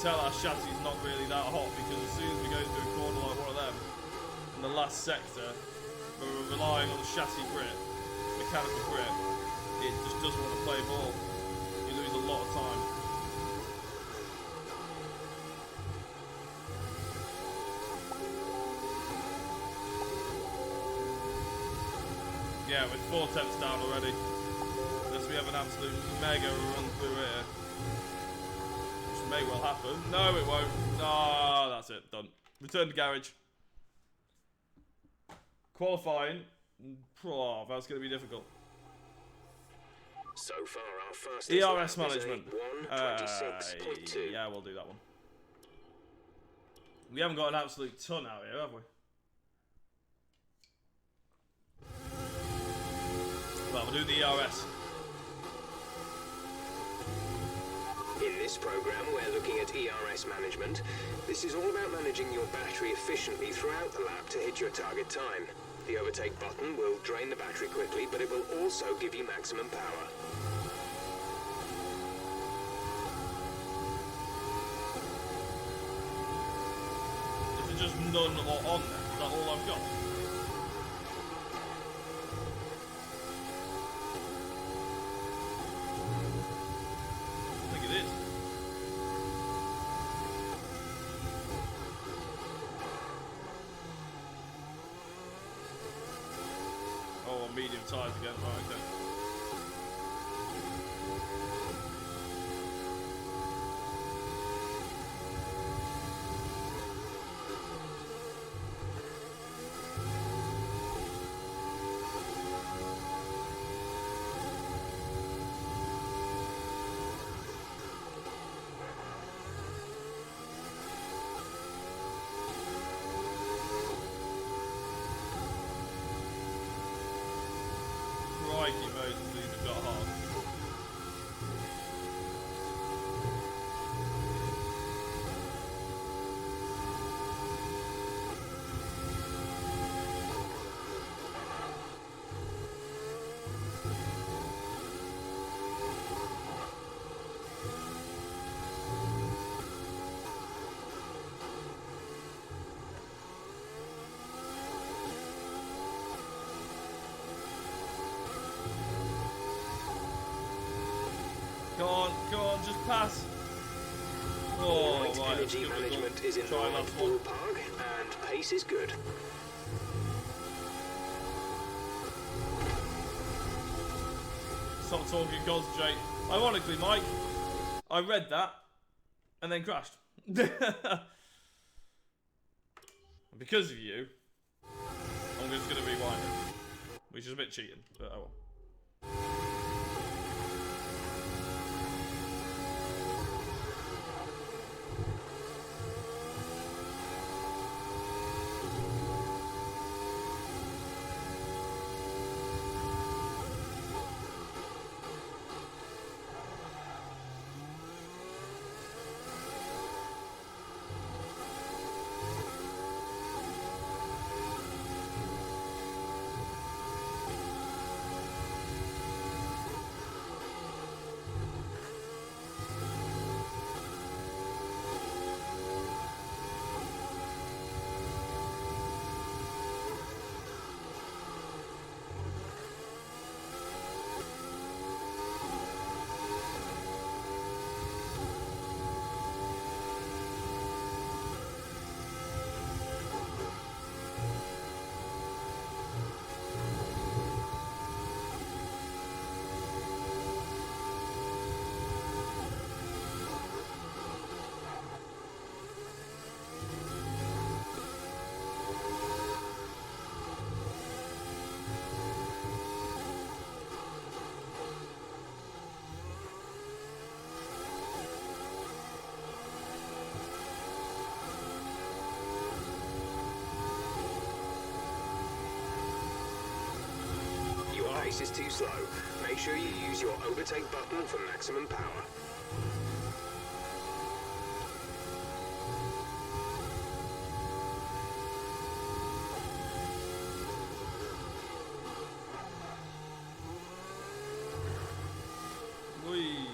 tell our chassis is not really that hot, because as soon as we go through a corner like one of them, in the last sector, where we're relying on the chassis grip, mechanical grip, it just doesn't want to play ball. You lose a lot of time. Yeah, with 4/10 down already. Unless we have an absolute mega run through here. Which may well happen. No, it won't. Ah, that's it. Done. Return to garage. Qualifying. Oh, that's going to be difficult. So far, our fastest ERS lap is management. a 1:26.2. Yeah, we'll do that one. We haven't got an absolute ton out here, have we? Well, we'll do the ERS. In this program, we're looking at ERS management. This is all about managing your battery efficiently throughout the lap to hit your target time. The overtake button will drain the battery quickly, but it will also give you maximum power. Is it just none or on there? Is that all I've got? I think it is. Oh, medium tyres again. Right, okay. Crikey, Moses, these have got hard. Go on, just pass. Oh, Right, right, energy that's management is in the Try right last one. ballpark, and pace is good. Stop talking, concentrate. Ironically, Mike, I read that and then crashed. Because of you, I'm just going to rewind it, which is a bit cheating, but oh well. Pace is too slow. Make sure you use your overtake button for maximum power. Whee.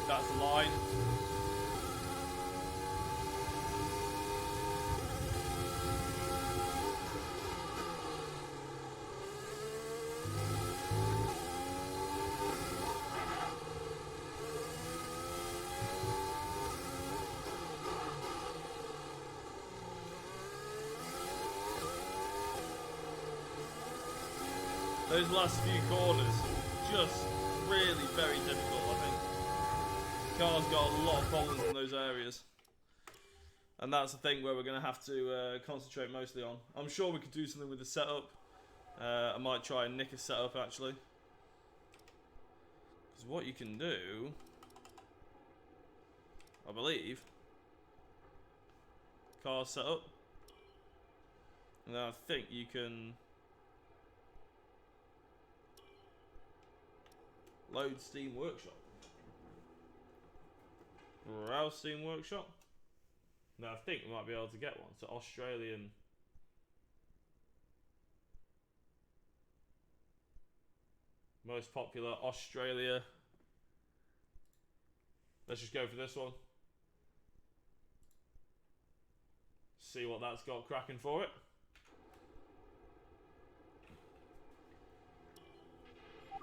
That's the line. Those last few corners, just really very difficult, I think. The car's got a lot of problems in those areas. And that's the thing where we're going to have to concentrate mostly on. I'm sure we could do something with the setup. I might try and nick a setup, actually. Because what you can do, I believe, car setup. And then I think you can load Steam Workshop. Browse Steam Workshop. Now I think we might be able to get one. So Australian. Most popular Australia. Let's just go for this one. See what that's got cracking for it.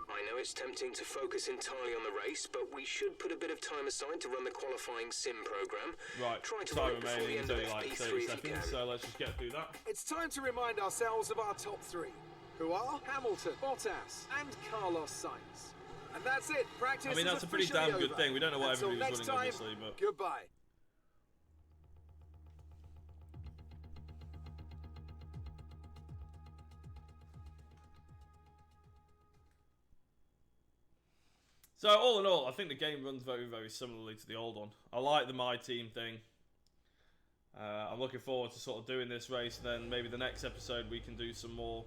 I know it's tempting to focus entirely on the race, but we should put a bit of time aside to run the qualifying sim program. Right, Try to time run it before the remaining, end it's of only like FP3 30 if you seconds, can. so let's just get through that. It's time to remind ourselves of our top three, who are Hamilton, Bottas, and Carlos Sainz. And that's it. Practice I mean, is that's a pretty officially damn good over. thing. We don't know what Until everybody was next running, time, obviously, but goodbye. so all in all, I think the game runs very, very similarly to the old one. I like the My Team thing. I'm looking forward to sort of doing this race, and then maybe the next episode we can do some more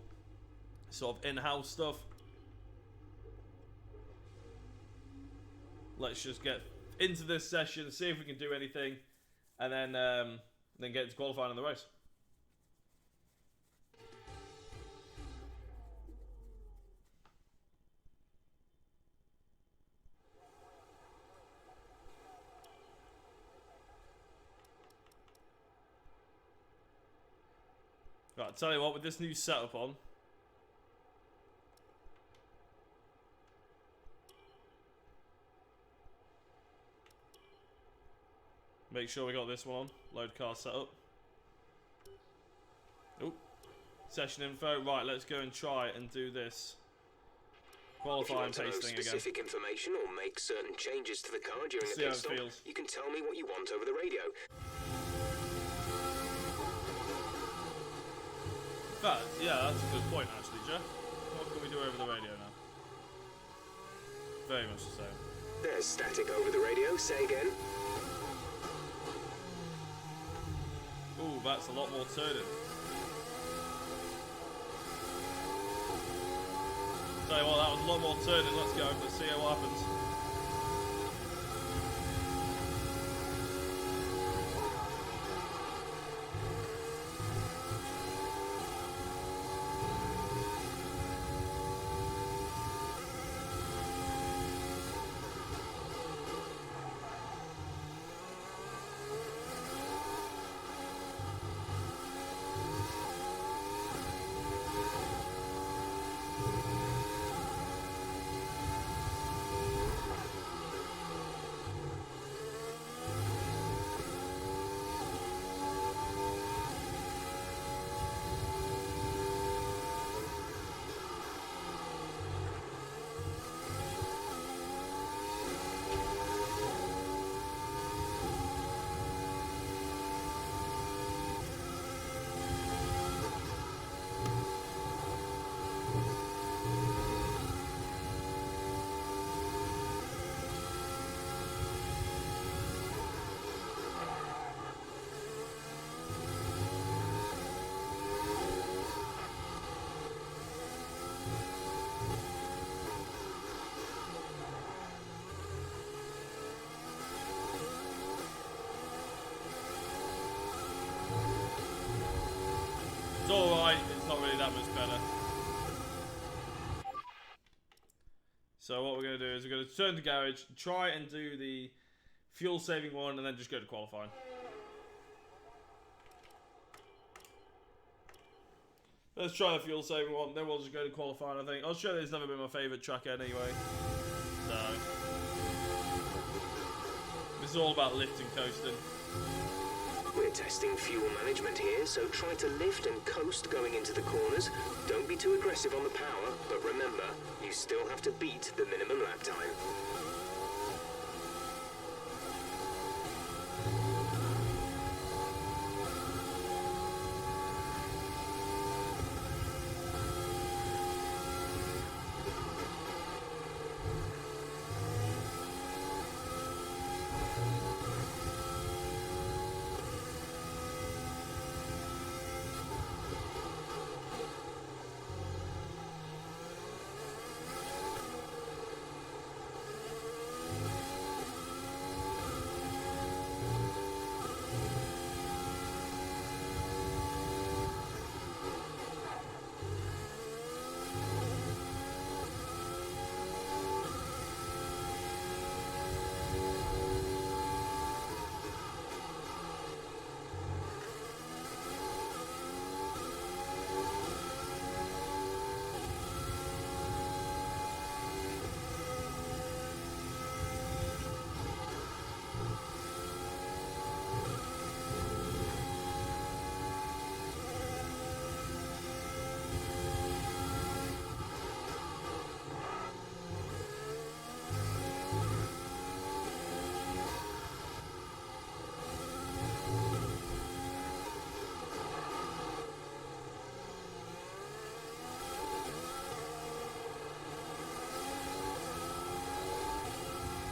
sort of in-house stuff. Let's just get into this session, see if we can do anything, and then get to qualifying in the race. Right, I'll tell you what, with this new setup on, make sure we got this one on. Load car setup. Oh, session info. Right, let's go and try and do this qualifying If you want pace to know thing again. specific information or make certain changes to the car during See a how pit it stop, feels. you can tell me what you want over the radio. In fact, yeah, that's a good point actually, Jeff. What can we do over the radio now? Very much the same. There's static over the radio. Say again. Ooh, that's a lot more turning. Tell you what, that was a lot more turning. Let's go. Let's see what happens. So what we're going to do is we're going to turn to garage, try and do the fuel saving one, and then just go to qualifying. Let's try the fuel saving one, then we'll just go to qualifying, I think. Australia's never been my favourite track anyway. So this is all about lift and coasting. We're testing fuel management here, so try to lift and coast going into the corners. Don't be too aggressive on the power, but remember, you still have to beat the minimum lap time.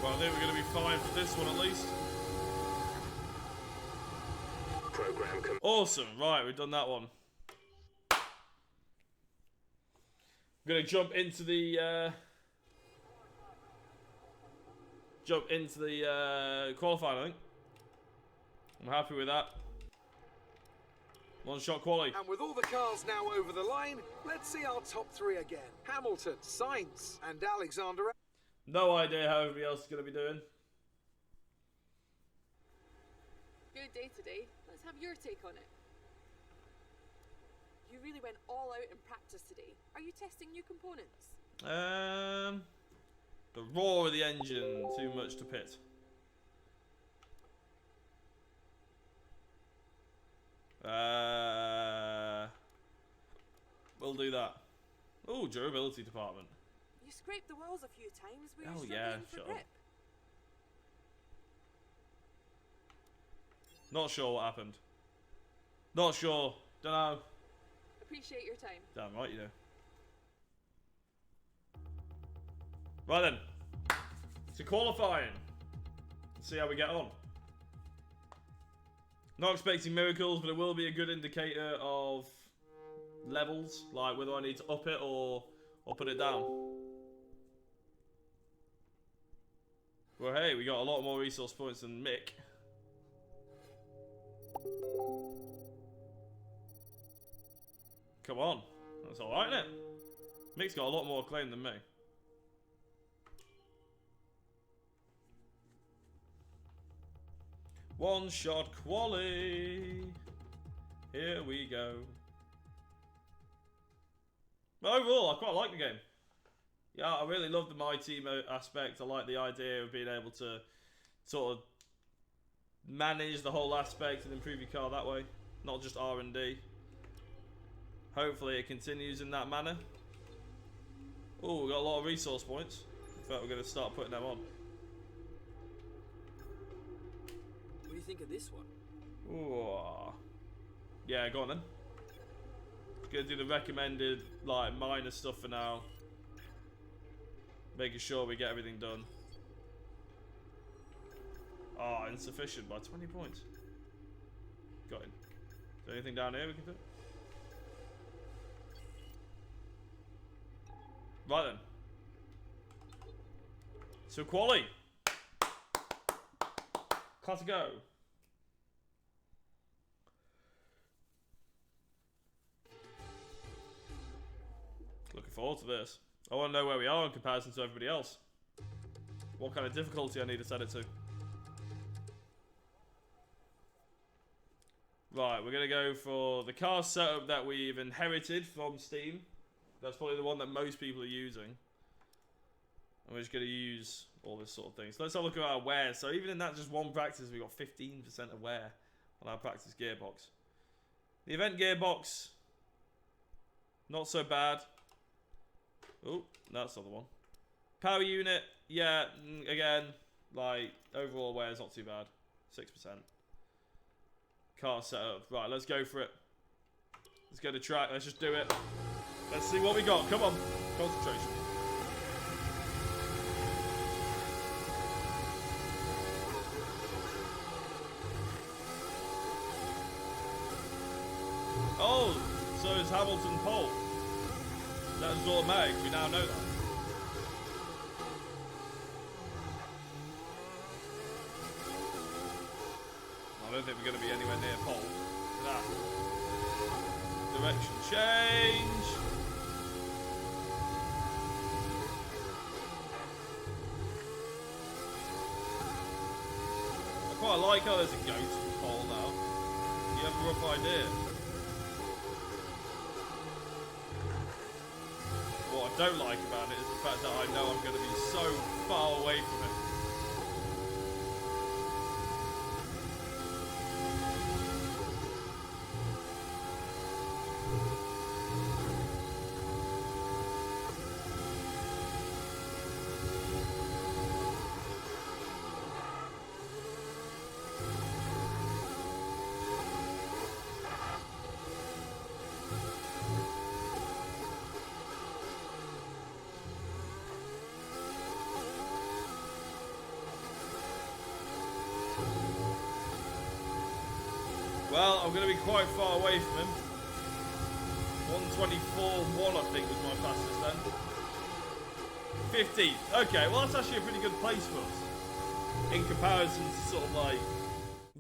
Well, I think we're going to be fine for this one at least. Awesome, right, we've done that one. We're going to jump into the qualifying, I think. I'm happy with that. One shot quali. And with all the cars now over the line, let's see our top three again. Hamilton, Sainz, and Alexander. No idea how everybody else is going to be doing. Good day today. Let's have your take on it. You really went all out in practice today. Are you testing new components? The roar of the engine, too much to pit. We'll do that. Oh, durability department. You scraped the walls a few times. Were you Oh struggling yeah, for sure. grip? Not sure what happened. Not sure. Don't know. Appreciate your time. Damn right you do. Right then. To qualifying. Let's see how we get on. Not expecting miracles, but it will be a good indicator of levels, like whether I need to up it or put it down. Well, hey, we got a lot more resource points than Mick. Come on. That's alright, isn't it? Mick's got a lot more claim than me. One shot quali. Here we go. But overall, I quite like the game. Yeah, I really love the My Team aspect. I like the idea of being able to sort of manage the whole aspect and improve your car that way. Not just R&D. Hopefully it continues in that manner. Oh, we've got a lot of resource points. In fact, we're going to start putting them on. What do you think of this one? Ooh. Yeah, go on then. Gonna do the recommended, like, minor stuff for now. Making sure we get everything done. Ah, oh, insufficient by 20 points. Got it. Is there anything down here we can do? Right then. So quali. Classico. Looking forward to this. I want to know where we are in comparison to everybody else. What kind of difficulty I need to set it to. Right, we're going to go for the car setup that we've inherited from Steam. That's probably the one that most people are using. And we're just going to use all this sort of thing. So let's have a look at our wear. So even in that just one practice, we got 15% of wear on our practice gearbox. The event gearbox, not so bad. Oh, that's not the one. Power unit, yeah, again, like, overall wear is not too bad. 6%. Car setup. Right, let's go for it. Let's go to track. Let's just do it. Let's see what we got. Come on. Concentration. Oh, so is Hamilton pole. That was automatic. We now know that. I don't think we're going to be anywhere near pole. Look at that. Direction change. I quite like how there's a ghost pole now. You have a rough idea. What I don't like about it is the fact that I know I'm going to be so far away from it. Well, I'm going to be quite far away from him. 124.1 I think was my fastest then. 15th. Okay, well that's actually a pretty good place for us. In comparison to sort of like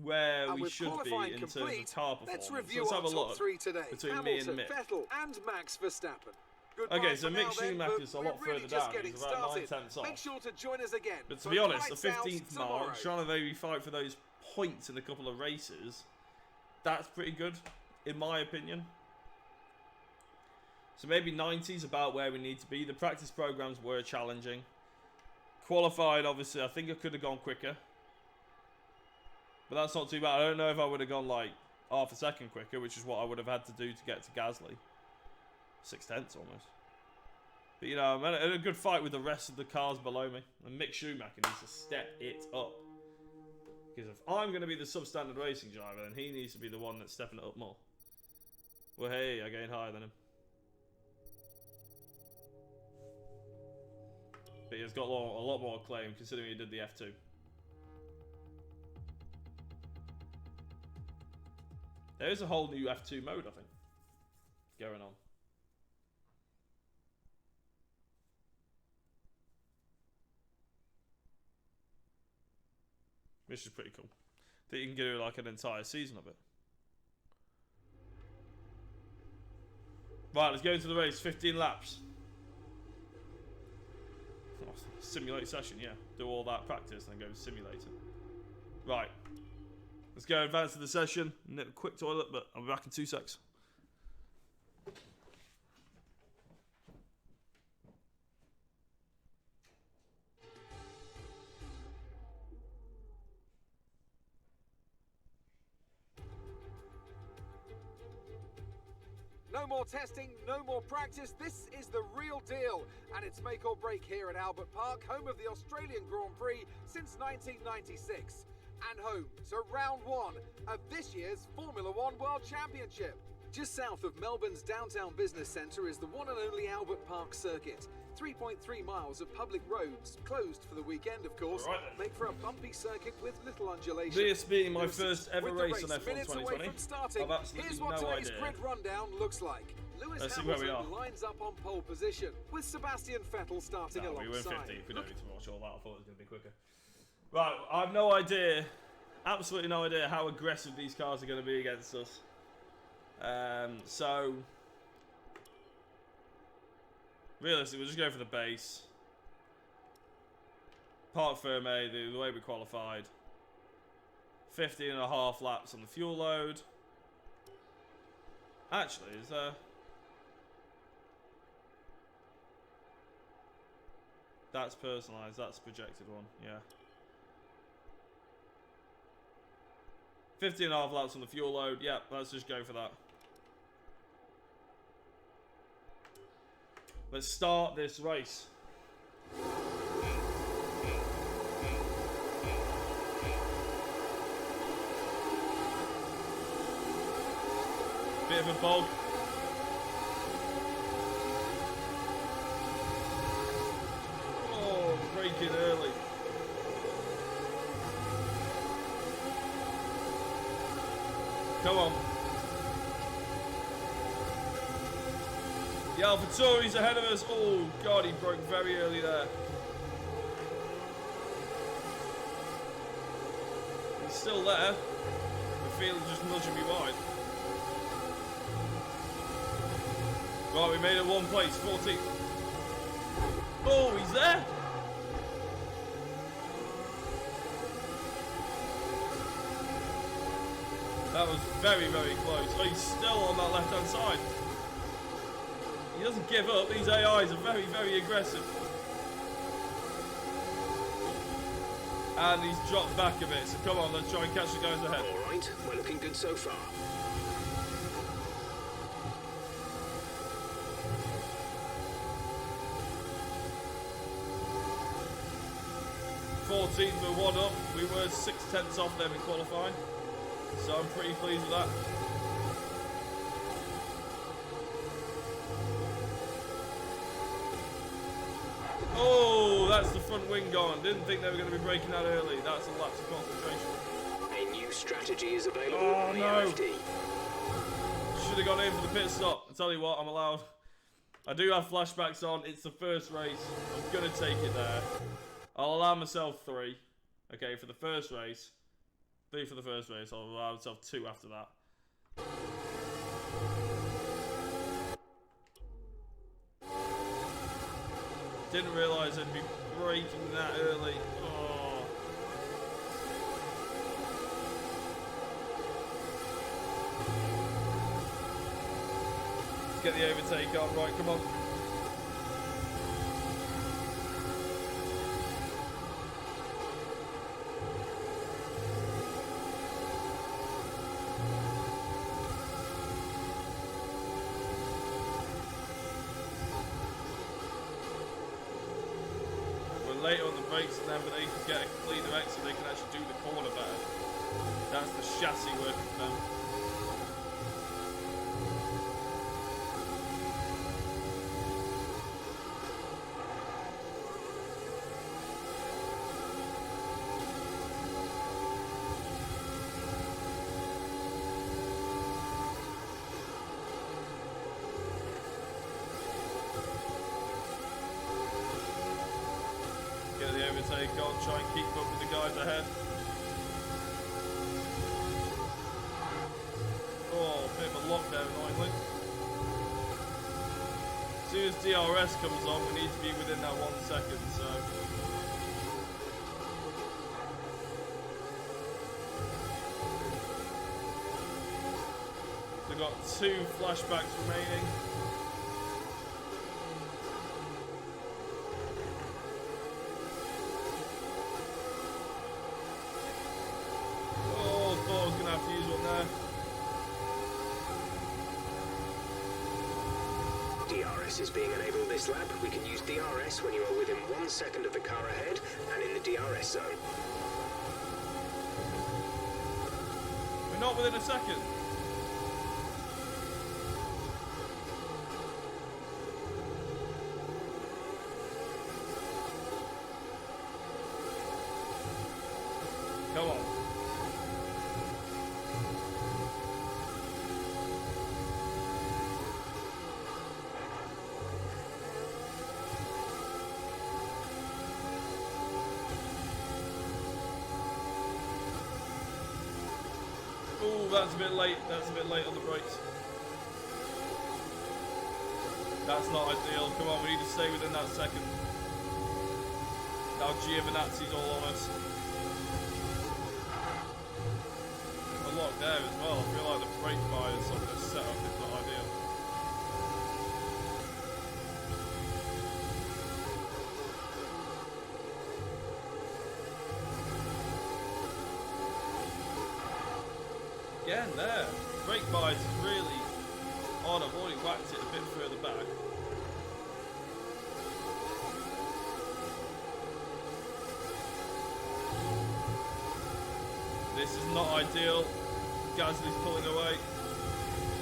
where we should be in terms of car performance. Let's review Let's have a top look three today. between Hamilton, me and Mick. Vettel and Max Verstappen. Goodbye Okay, so for now Mick then, Schumacher's a but lot we're really further just down. getting He's about started. 9/10 off. Make sure to join us again. But to for be honest, the Lights Out 15th tomorrow. mark, trying to maybe fight for those points in a couple of races, that's pretty good, in my opinion. So maybe 90's about where we need to be. The practice programs were challenging. Qualified, obviously, I think I could have gone quicker. But that's not too bad. I don't know if I would have gone like half a second quicker, which is what I would have had to do to get to Gasly. 6/10 almost. But you know, I'm in a good fight with the rest of the cars below me. And Mick Schumacher needs to step it up. Because if I'm going to be the substandard racing driver, then he needs to be the one that's stepping it up more. Well, hey, I gained higher than him. But he's got a lot more acclaim considering he did the F2. There is a whole new F2 mode, I think, going on. Which is pretty cool. That you can do like an entire season of it. Right, let's go into the race. 15 laps. Oh, simulate session, yeah. Do all that practice, then go to simulator. Right. Let's go advance to the session. Nip a quick toilet, but I'll be back in 2 secs. No more testing, no more practice. This is the real deal. And it's make or break here at Albert Park, home of the Australian Grand Prix since 1996. And home to round one of this year's Formula One World Championship. Just south of Melbourne's downtown business centre is the one and only Albert Park circuit. 3.3 miles of public roads, closed for the weekend, of course, right, make for a bumpy circuit with little undulation. This being my first ever With the race on F1 minutes away 2020, from starting, I've absolutely here's what no today's idea. grid rundown looks like. Lewis Let's see where we Hamilton are. lines up on pole position, with Sebastian Vettel starting No, we were in alongside. 15th. We don't need to watch all that. I thought it was going to be quicker. Right, I have no idea, absolutely no idea how aggressive these cars are going to be against us. Realistically, we'll just go for the base. Parc Ferme, the way we qualified. 15.5 laps on the fuel load. Actually, is there... That's personalised, that's the projected one, yeah. 15.5 laps on the fuel load, yeah, let's just go for that. Let's start this race. Bit of a bog. Oh, braking early. Come on. The AlphaTauri's ahead of us. Oh, God, he broke very early there. He's still there. The field just nudging me wide. Right, we made it one place, 14th. Oh, he's there. That was very, very close. Oh, he's still on that left-hand side. He doesn't give up. These AIs are very, very aggressive. And he's dropped back a bit, so come on, let's try and catch the guys ahead. All right, we're looking good so far. We're one up. We were 6/10 off them in qualifying, so I'm pretty pleased with that. Oh, that's the front wing gone. Didn't think they were going to be breaking that early. That's a lapse of concentration. A new strategy is available Oh, on the no. LFD. Should have gone in for the pit stop. I tell you what, I'm allowed. I do have flashbacks on. It's the first race. I'm going to take it there. I'll allow myself 3. Okay, for the first race. 3 for the first race. I'll allow myself 2 after that. Didn't realise I'd be braking that early. Oh. Let's get the overtake on. Right, come on. Late on the brakes and then, but they can get a cleaner exit, they can actually do the corner better. That's the chassis working for them. Get the overtake on, try and keep up with the guys ahead. Oh, bit of a lockdown, annoyingly. As soon as DRS comes on, we need to be within that 1 second, so... We've got 2 flashbacks remaining. DRS is being enabled this lap. We can use DRS when you are within 1 second of the car ahead and in the DRS zone. We're not within a second. Come on. Ooh, that's a bit late. That's a bit late on the brakes. That's not ideal. Come on, we need to stay within that second. Now Giovinazzi's all on us. A lot there as well. I feel like the brake bias on this setup is not ideal. Again there. Brake bias is really odd. I've already whacked it a bit further back. This is not ideal. Gasly's pulling away.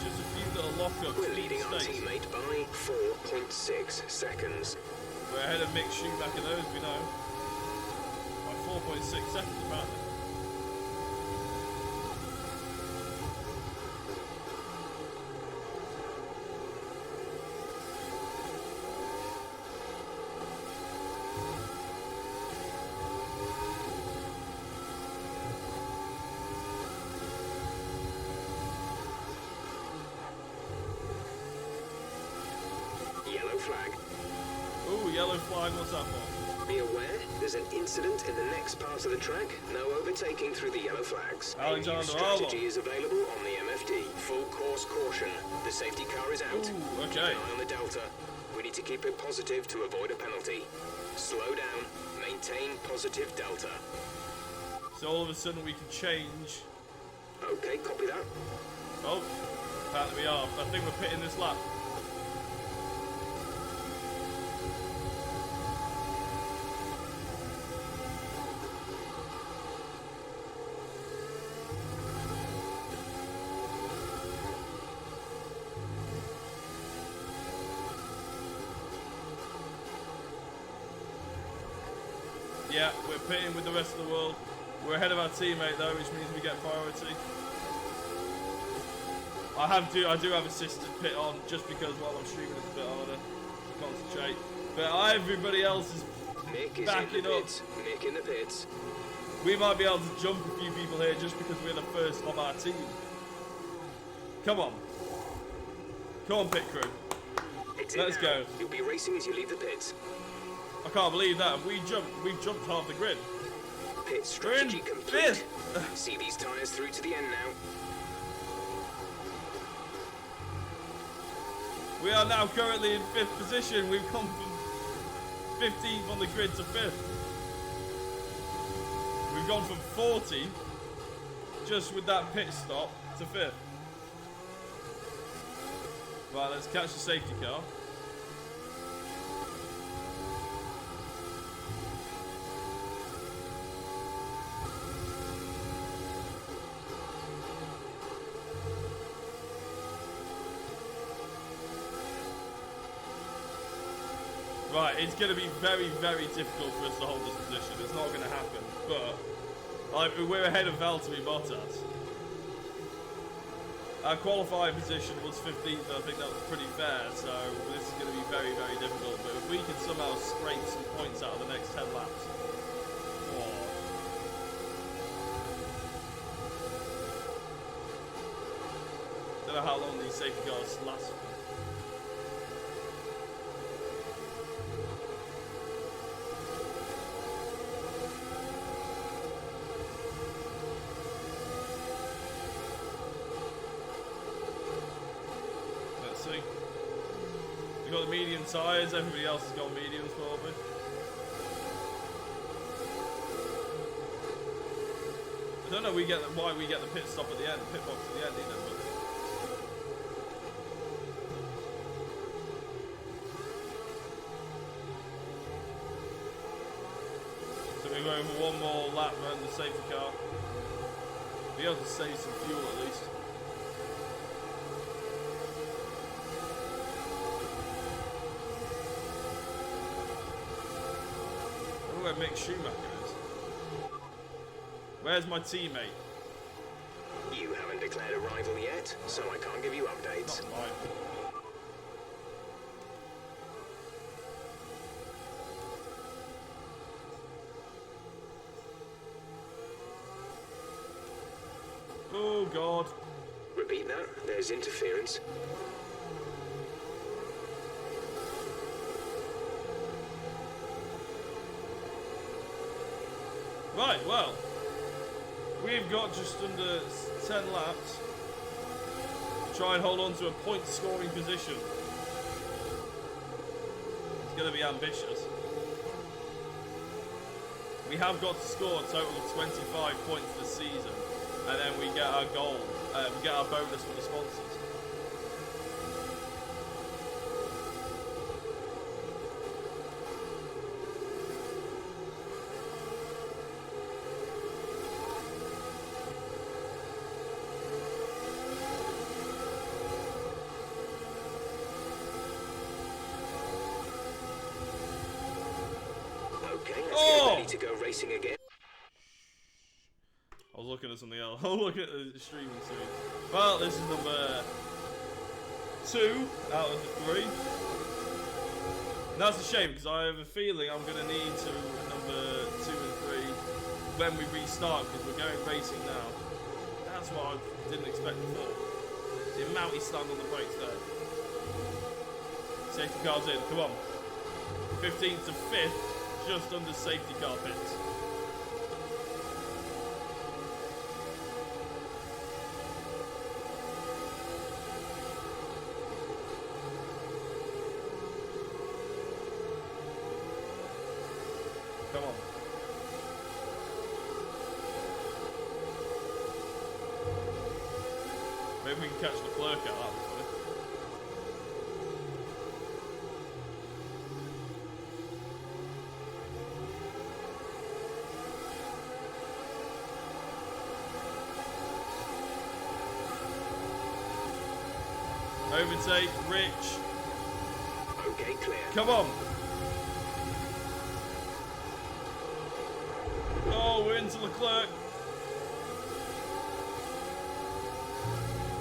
Just a few little lockups. We're leading our teammate by 4.6 seconds. We're ahead of Mick Schumacher though, as we know. By 4.6 seconds apparently. Yellow flag. Ooh, yellow flag, what's that for? Be aware, there's an incident in the next part of the track. No overtaking through the yellow flags. Alexander A new strategy is available on the MFD. Full course caution. The safety car is out. Ooh, okay. Keep an eye on the delta. We need to keep it positive to avoid a penalty. Slow down. Maintain positive delta. So all of a sudden we can change. Okay, copy that. Oh, apparently we are. I think we're pitting this lap. Yeah, we're pitting with the rest of the world. We're ahead of our teammate though, which means we get priority. I do have assisted pit on just because while I'm streaming it's a bit harder to concentrate. But everybody else is backing up. Nick in the pits. We might be able to jump a few people here just because we're the first of our team. Come on. Come on, pit crew. Let's go. You'll be racing as you leave the pits. I can't believe that. We've jumped half the grid. Pit strategy complete. See these tyres through to the end now. We are now currently in 5th position. We've come from 15th on the grid to 5th. We've gone from 40, just with that pit stop, to 5th. Right, let's catch the safety car. Right, it's going to be very, very difficult for us to hold this position. It's not going to happen, but we're ahead of Valtteri Bottas. Our qualifying position was 15th, I think that was pretty fair, so this is going to be very, very difficult. But if we can somehow scrape some points out of the next 10 laps. Oh. Don't know how long these safety cars last for. We've got the medium tyres, everybody else has got mediums probably. I don't know why we get the pit stop at the end, pit box at the end either, but so we go for one more lap around the safety car. Be able to save some fuel at least. Where Mick Schumacher is. Where's my teammate? You haven't declared a rival yet, so I can't give you updates. Not mine. Oh God. Repeat that. There's interference. Right, well, we've got just under 10 laps to try and hold on to a point scoring position. It's going to be ambitious. We have got to score a total of 25 points this season, and then we get our goal, we get our bonus for the sponsors. Okay, let's get ready to go racing again. I was looking at something else. I'll look at the streaming soon. Well, this is number 2 out of the 3. And that's a shame, because I have a feeling I'm going to need to number 2 and 3 when we restart, because we're going racing now. That's what I didn't expect before. The amount he slammed on the brakes there. Safety car's in, come on. 15th to 5th. Just under safety car pits. Come on. Maybe we can catch the clerk out, that'd be funny. Overtake, Rich. Okay, clear. Come on. Oh, we're into Leclerc.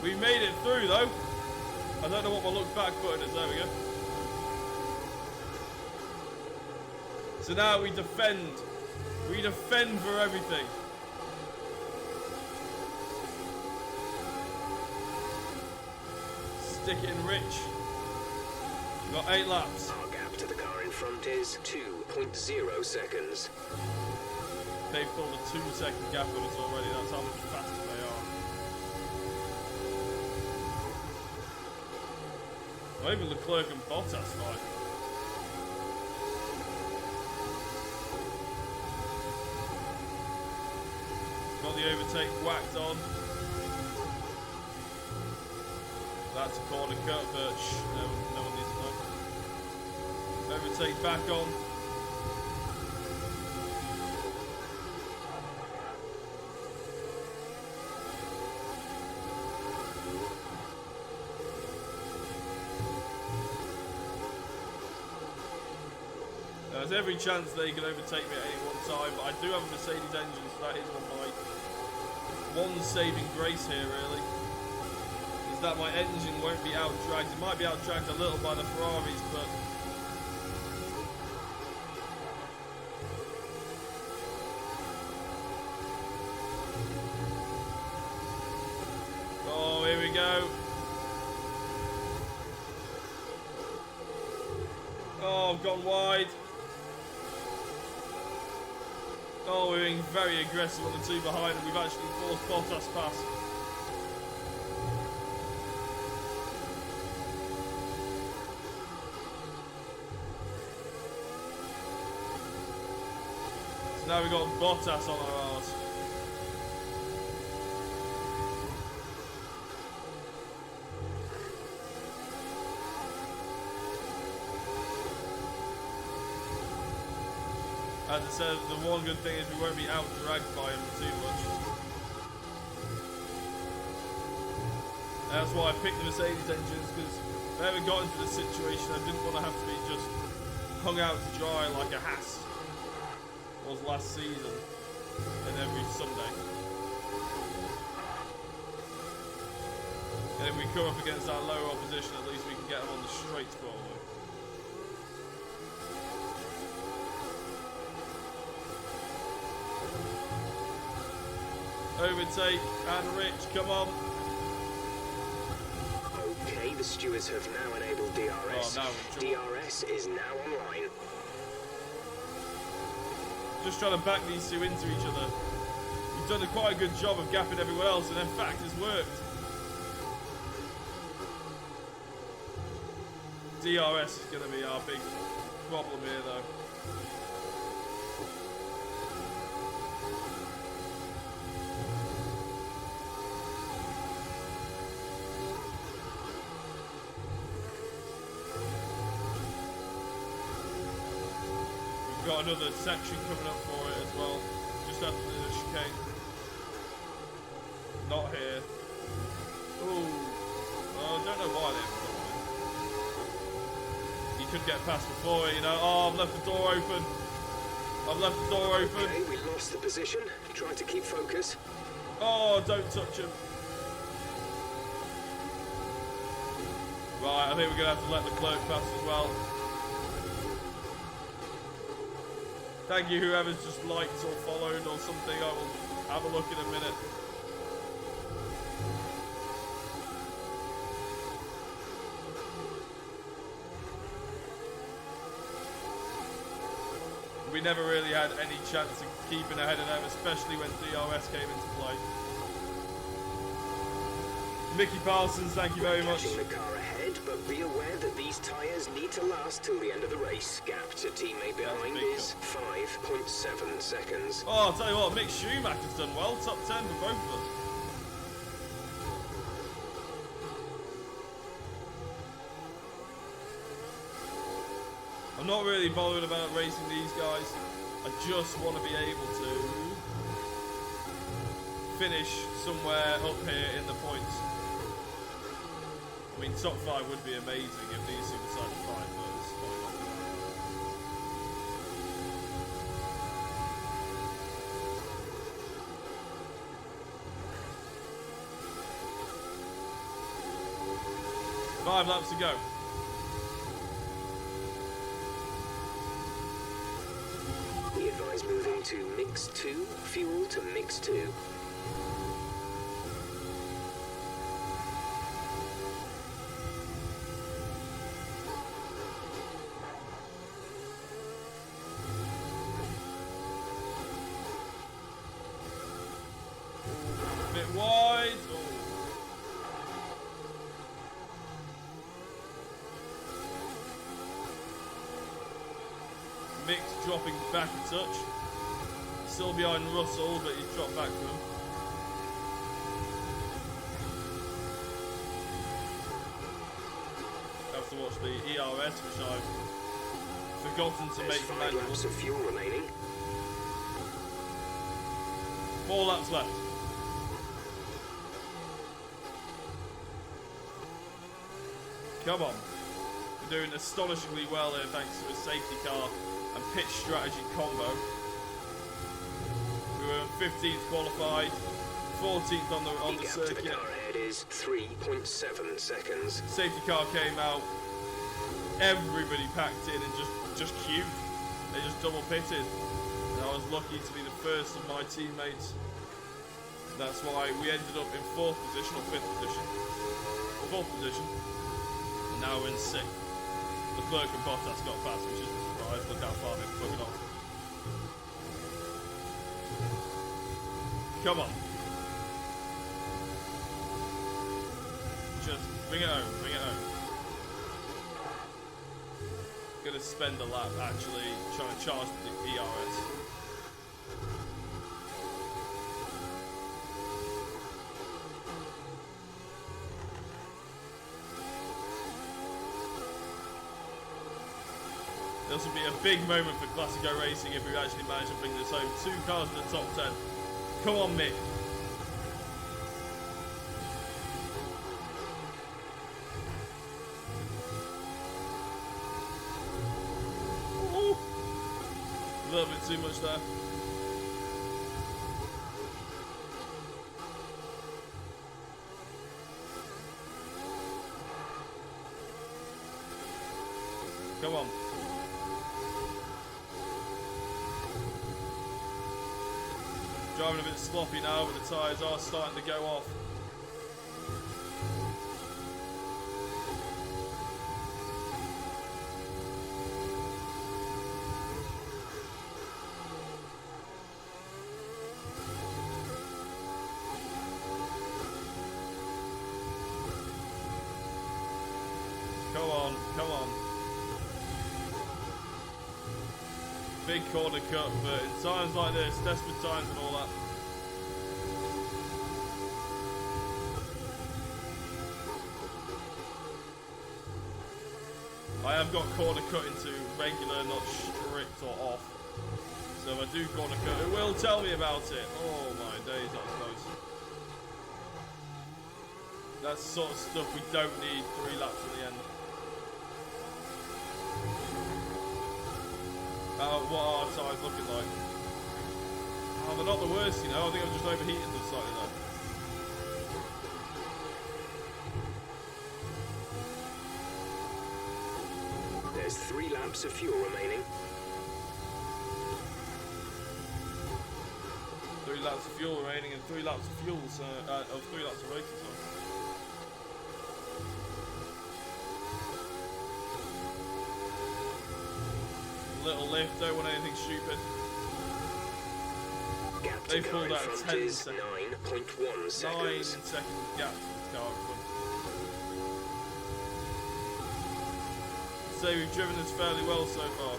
We made it through, though. I don't know what my look back button is. There we go. So now we defend. We defend for everything. Stick it in, Rich. We've got 8 laps. Our gap to the car in front is 2.0 seconds. They've pulled a 2-second gap on us already. That's how much faster they are. Not even Leclerc and Bottas fight. Got the overtake whacked on. That's a corner cut, but no one needs to know. Overtake back on. There's every chance they can overtake me at any one time, but I do have a Mercedes engine, so that is one saving grace here, really. Is that my engine won't be out-dragged. It might be out-dragged a little by the Ferraris, but... Oh, here we go. Oh, I've gone wide. Oh, we're being very aggressive on the 2 behind, and we've actually forced Bottas past. So now we've got Bottas on our arse. As I said, the one good thing is we won't be out-dragged by him too much. That's why I picked the Mercedes engines, because if I ever got into this situation, I didn't want to have to be just hung out to dry like a Haas was last season and every Sunday. And if we come up against our lower opposition, at least we can get them on the straights probably. Overtake and Rich, come on. Okay, the stewards have now enabled DRS. Oh, now DRS is now online. just trying to back these two into each other. We've done quite a good job of gapping everyone else, and in fact, it's worked. DRS is going to be our big problem here, though. We've got another section coming up for it as well, just after the chicane. Not here. Ooh. I don't know why they haven't done it. He could get past before, you know. Oh, I've left the door open. I've left the door open. Okay, we lost the position. Try to keep focus. Oh, don't touch him. Right, I think we're going to have to let the clerk pass as well. Thank you, whoever's just liked or followed or something. I will have a look in a minute. We never really had any chance of keeping ahead of them, especially when DRS came into play. Mickey Parsons, thank you very much. Catching the car ahead, but be aware that these tyres need to last till the end of the race. Gap to teammate behind is 5.7 seconds. Oh, I'll tell you what, Mick Schumacher's done well. Top 10 for both of them. I'm not really bothered about racing these guys. I just want to be able to finish somewhere up here in the points. I mean, top 5 would be amazing if these two decided to fight, but it's probably not going to happen. 5 laps to go. We advise moving to mix 2, fuel to mix 2. Bit wide. Oh. Mick's dropping back a touch. Still behind Russell, but he's dropped back from him. Have to watch the ERS, which I've forgotten to make 5 manual. laps of fuel remaining. 4 laps left. Come on. We're doing astonishingly well here thanks to a safety car and pitch strategy combo. We were 15th qualified, 14th on the Gap to the circuit. car ahead is 3.7 seconds. Safety car came out. Everybody packed in and just queued. They just double pitted. And I was lucky to be the first of my teammates. That's why we ended up in 4th position or 5th position. 4th position. And now we're in 6th. Leclerc and Bottas got past, which isn't a surprise. Look how far they've put it off. Come on. Just bring it home, bring it home. Gonna spend a lap actually trying to charge the ERS. This will be a big moment for Classico Racing if we actually manage to bring this home. 2 cars in the top 10. Come on, Mick. Ooh. A little bit too much there. Come on. Driving a bit sloppy now, but the tyres are starting to go off. on, come on. Big corner cut, but in times like this, desperate times and all that. I have got corner cut into regular, not strict or off. So if I do corner cut, it will tell me about it. Oh my days, that was close. That's the sort of stuff we don't need 3 laps at the end. What are our tyres looking like? Oh, they're not the worst, you know. I think I've just overheated them slightly there. There's 3 laps of fuel remaining. 3 laps of fuel remaining and 3 laps of fuel, so 3 laps of racing, sorry. Little lift, don't want anything stupid. Gap They to pulled go in out front 10 is seconds. 9.1 seconds. 9-second gap to the car in front. Say we've driven this fairly well so far.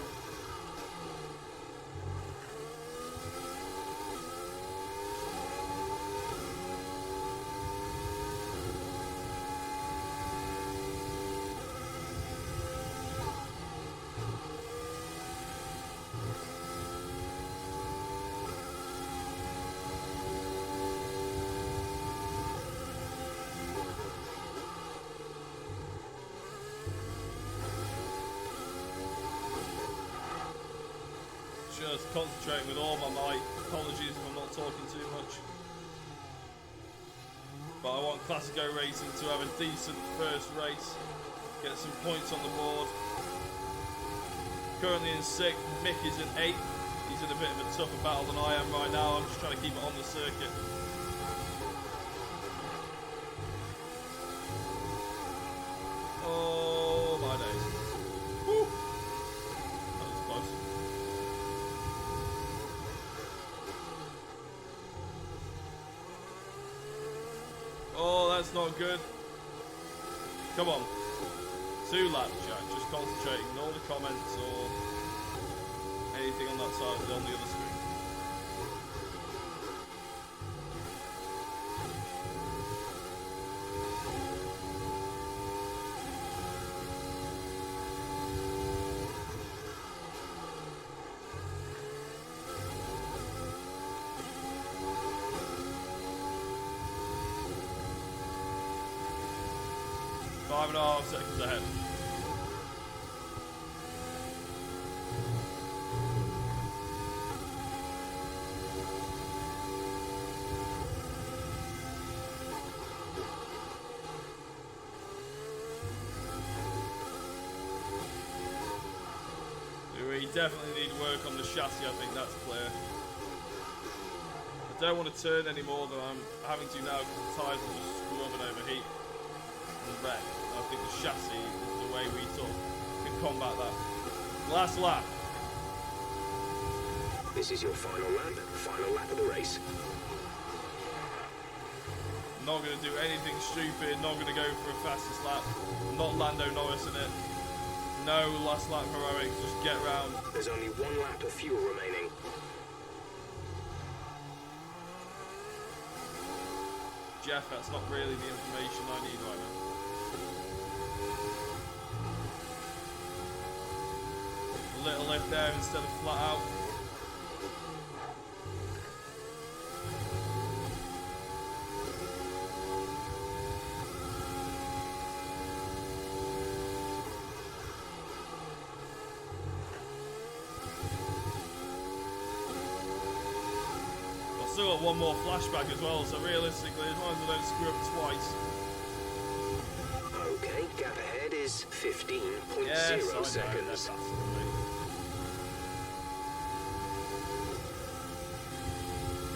Just concentrating with all my might. Apologies if I'm not talking too much. But I want Classico Racing to have a decent first race. Get some points on the board. Currently in 6th, Mick is in 8th. He's in a bit of a tougher battle than I am right now. I'm just trying to keep it on the circuit. Oh my days. Woo. That was close. Oh, that's not good. Come on. 2 laps, Jack. Just concentrate. Ignore the comments or anything on that side on the other screen. Five and a half seconds ahead. We definitely need work on the chassis, I think that's clear. I don't want to turn any more than I'm having to now because the tyres will just screw up and overheat and wreck. I think the chassis is the way we can combat that. Last lap. This is your final lap of the race. Not going to do anything stupid, not going to go for a fastest lap. Not Lando Norris in it. No last lap heroics, just get round. There's only 1 lap of fuel remaining. Jeff, that's not really the information I need right now. A little lift there instead of flat out. Still got 1 more flashback as well, so realistically, as long as I don't screw up twice. Okay, gap ahead is 15.0 Yes, seconds.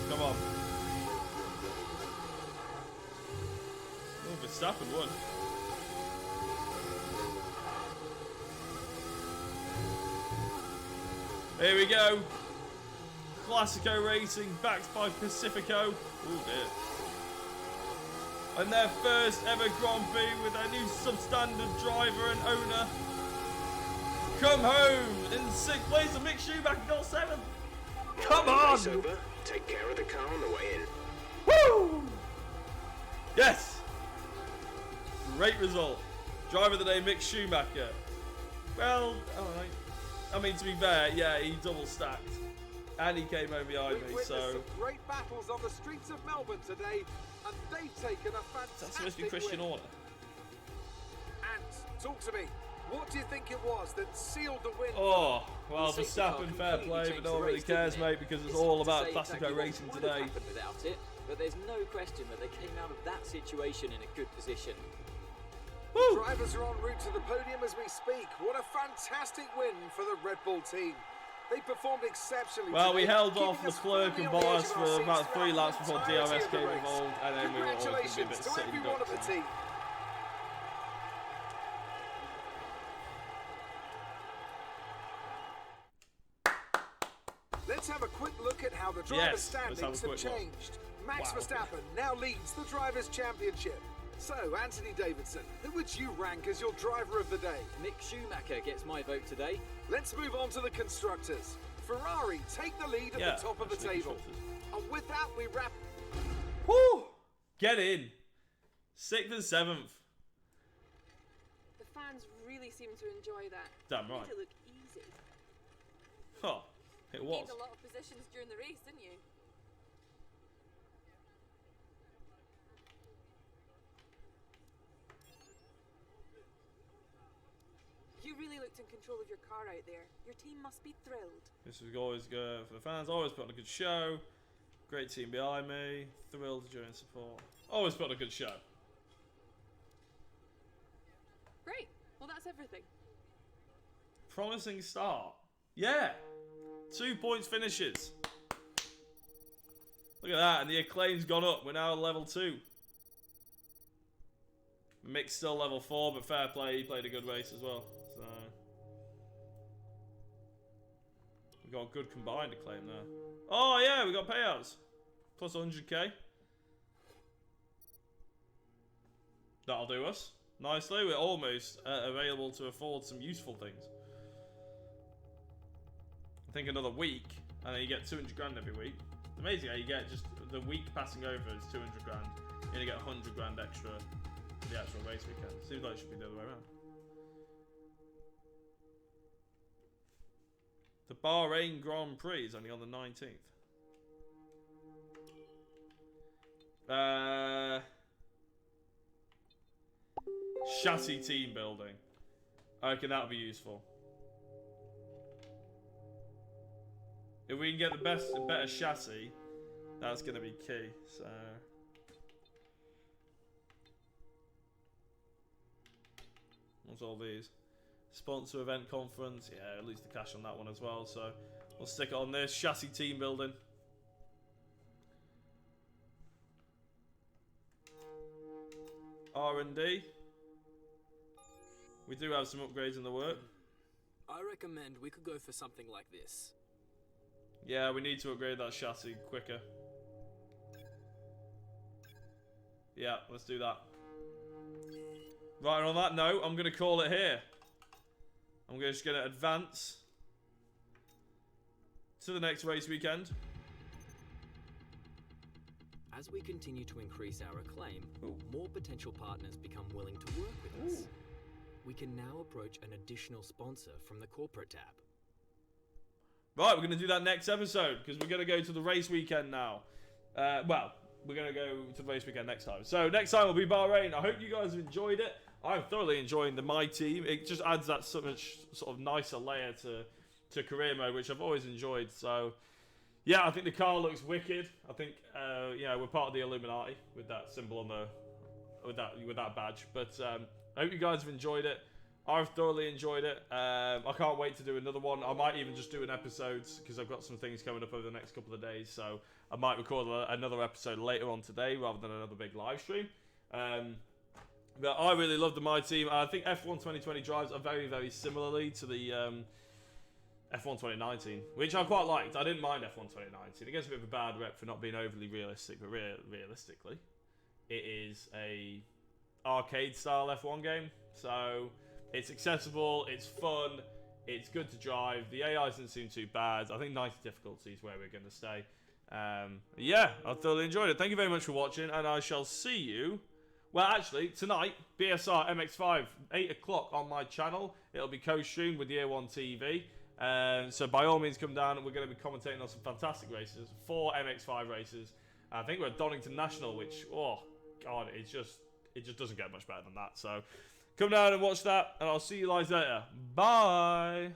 Come on. Oh, Verstappen won. Here we go. Classico Racing, backed by Pacifico. Oh dear. And their first ever Grand Prix with their new substandard driver and owner. Come home in 6th place, and Mick Schumacher got 7th. Come on! Race over. Take care of the car on the way in. Woo! Yes! Great result. Driver of the day, Mick Schumacher. Well, alright. I mean, to be fair, yeah, he double stacked. And he came over behind me, We've so... witnessed some great battles on the streets of Melbourne today, and they've taken a fantastic That's supposed to be Christian win. order. And talk to me. What do you think it was that sealed the win? Oh, well, The safety car Verstappen, fair completely play, but changed no the one really race, didn't cares, it? mate, because it's It's all hard to about say Classico exactly what Racing would have today. happened without it, but there's no question that they came out of that situation in a good position. Woo! Drivers are en route to the podium as we speak. What a fantastic win for the Red Bull team. They performed exceptionally. Well, we today, held keeping off us Leclerc firmly and on the edge Bottas of our for about seats 3 laps throughout before the entirety DRS of the came race. involved, and then we were always going to be a bit Congratulations to sitting every one of the ducks. team. Let's have a quick look at how the drivers' Yes, let's have a standings have quick look. changed. Max Wow. Verstappen now leads the Drivers' Championship. So, Anthony Davidson, who would you rank as your driver of the day? Mick Schumacher gets my vote today. Let's move on to the constructors. Ferrari take the lead at Yeah, the top of the actually, table. constructors. And with that, we wrap. Woo! Get in. 6th and 7th. The fans really seem to enjoy that. Damn Made right. it look easy. Oh, it was. Gained a lot of positions during the race, didn't you? You really looked in control of your car out there. Your team must be thrilled. This was always good for the fans. Always put on a good show. Great team behind me. Thrilled during support. Always put on a good show. Great. Well, that's everything. Promising start. Yeah. 2 points finishes. Look at that. And the acclaim's gone up. We're now level 2. Mick's still level 4, but fair play. He played a good race as well. So we got a good combined acclaim there. Oh yeah, we got payouts. Plus 100k. That'll do us. Nicely. We're almost available to afford some useful things. I think another week, and then you get 200 grand every week. It's amazing how you get just the week passing over is 200 grand. You're gonna get 100 grand extra for the actual race weekend. Seems like it should be the other way around. The Bahrain Grand Prix is only on the 19th. Chassis team building. I reckon that'll be useful. If we can get the better chassis, that's going to be key. So, what's all these? Sponsor event conference. Yeah, at least the cash on that one as well. So, we'll stick it on this chassis team building. R&D. We do have some upgrades in the work. I recommend we could go for something like this. Yeah, we need to upgrade that chassis quicker. Yeah, let's do that. Right, and on that note, I'm going to call it here. I'm just going to advance to the next race weekend. As we continue to increase our acclaim, Ooh. more potential partners become willing to work with us. We can now approach an additional sponsor from the corporate tab. Right, we're going to do that next episode because we're going to go to the race weekend now. Well, we're going to go to the race weekend next time. So next time will be Bahrain. I hope you guys have enjoyed it. I'm thoroughly enjoying my team. It just adds that so much sort of nicer layer to career mode, which I've always enjoyed. So yeah, I think the car looks wicked. I think yeah, we're part of the Illuminati with that symbol on the with that badge. But I hope you guys have enjoyed it. I've thoroughly enjoyed it. I can't wait to do another one. I might even just do an episode because I've got some things coming up over the next couple of days. So I might record another episode later on today rather than another big live stream. But I really love the My Team. I think F1 2020 drives are very, very similarly to the F1 2019, which I quite liked. I didn't mind F1 2019. It gets a bit of a bad rep for not being overly realistic, but realistically, it is a arcade style F1 game. So it's accessible, it's fun, it's good to drive. The AI doesn't seem too bad. I think 90 difficulty is where we're going to stay. Yeah, I thoroughly enjoyed it. Thank you very much for watching, and I shall see you. Well, actually, tonight, BSR MX5, 8 o'clock on my channel. It'll be co-streamed with Year One TV. So by all means, come down, and we're going to be commentating on some fantastic races. 4 MX5 races. I think we're at Donington National, which, oh god, it just doesn't get much better than that. So come down and watch that, and I'll see you guys later. Bye.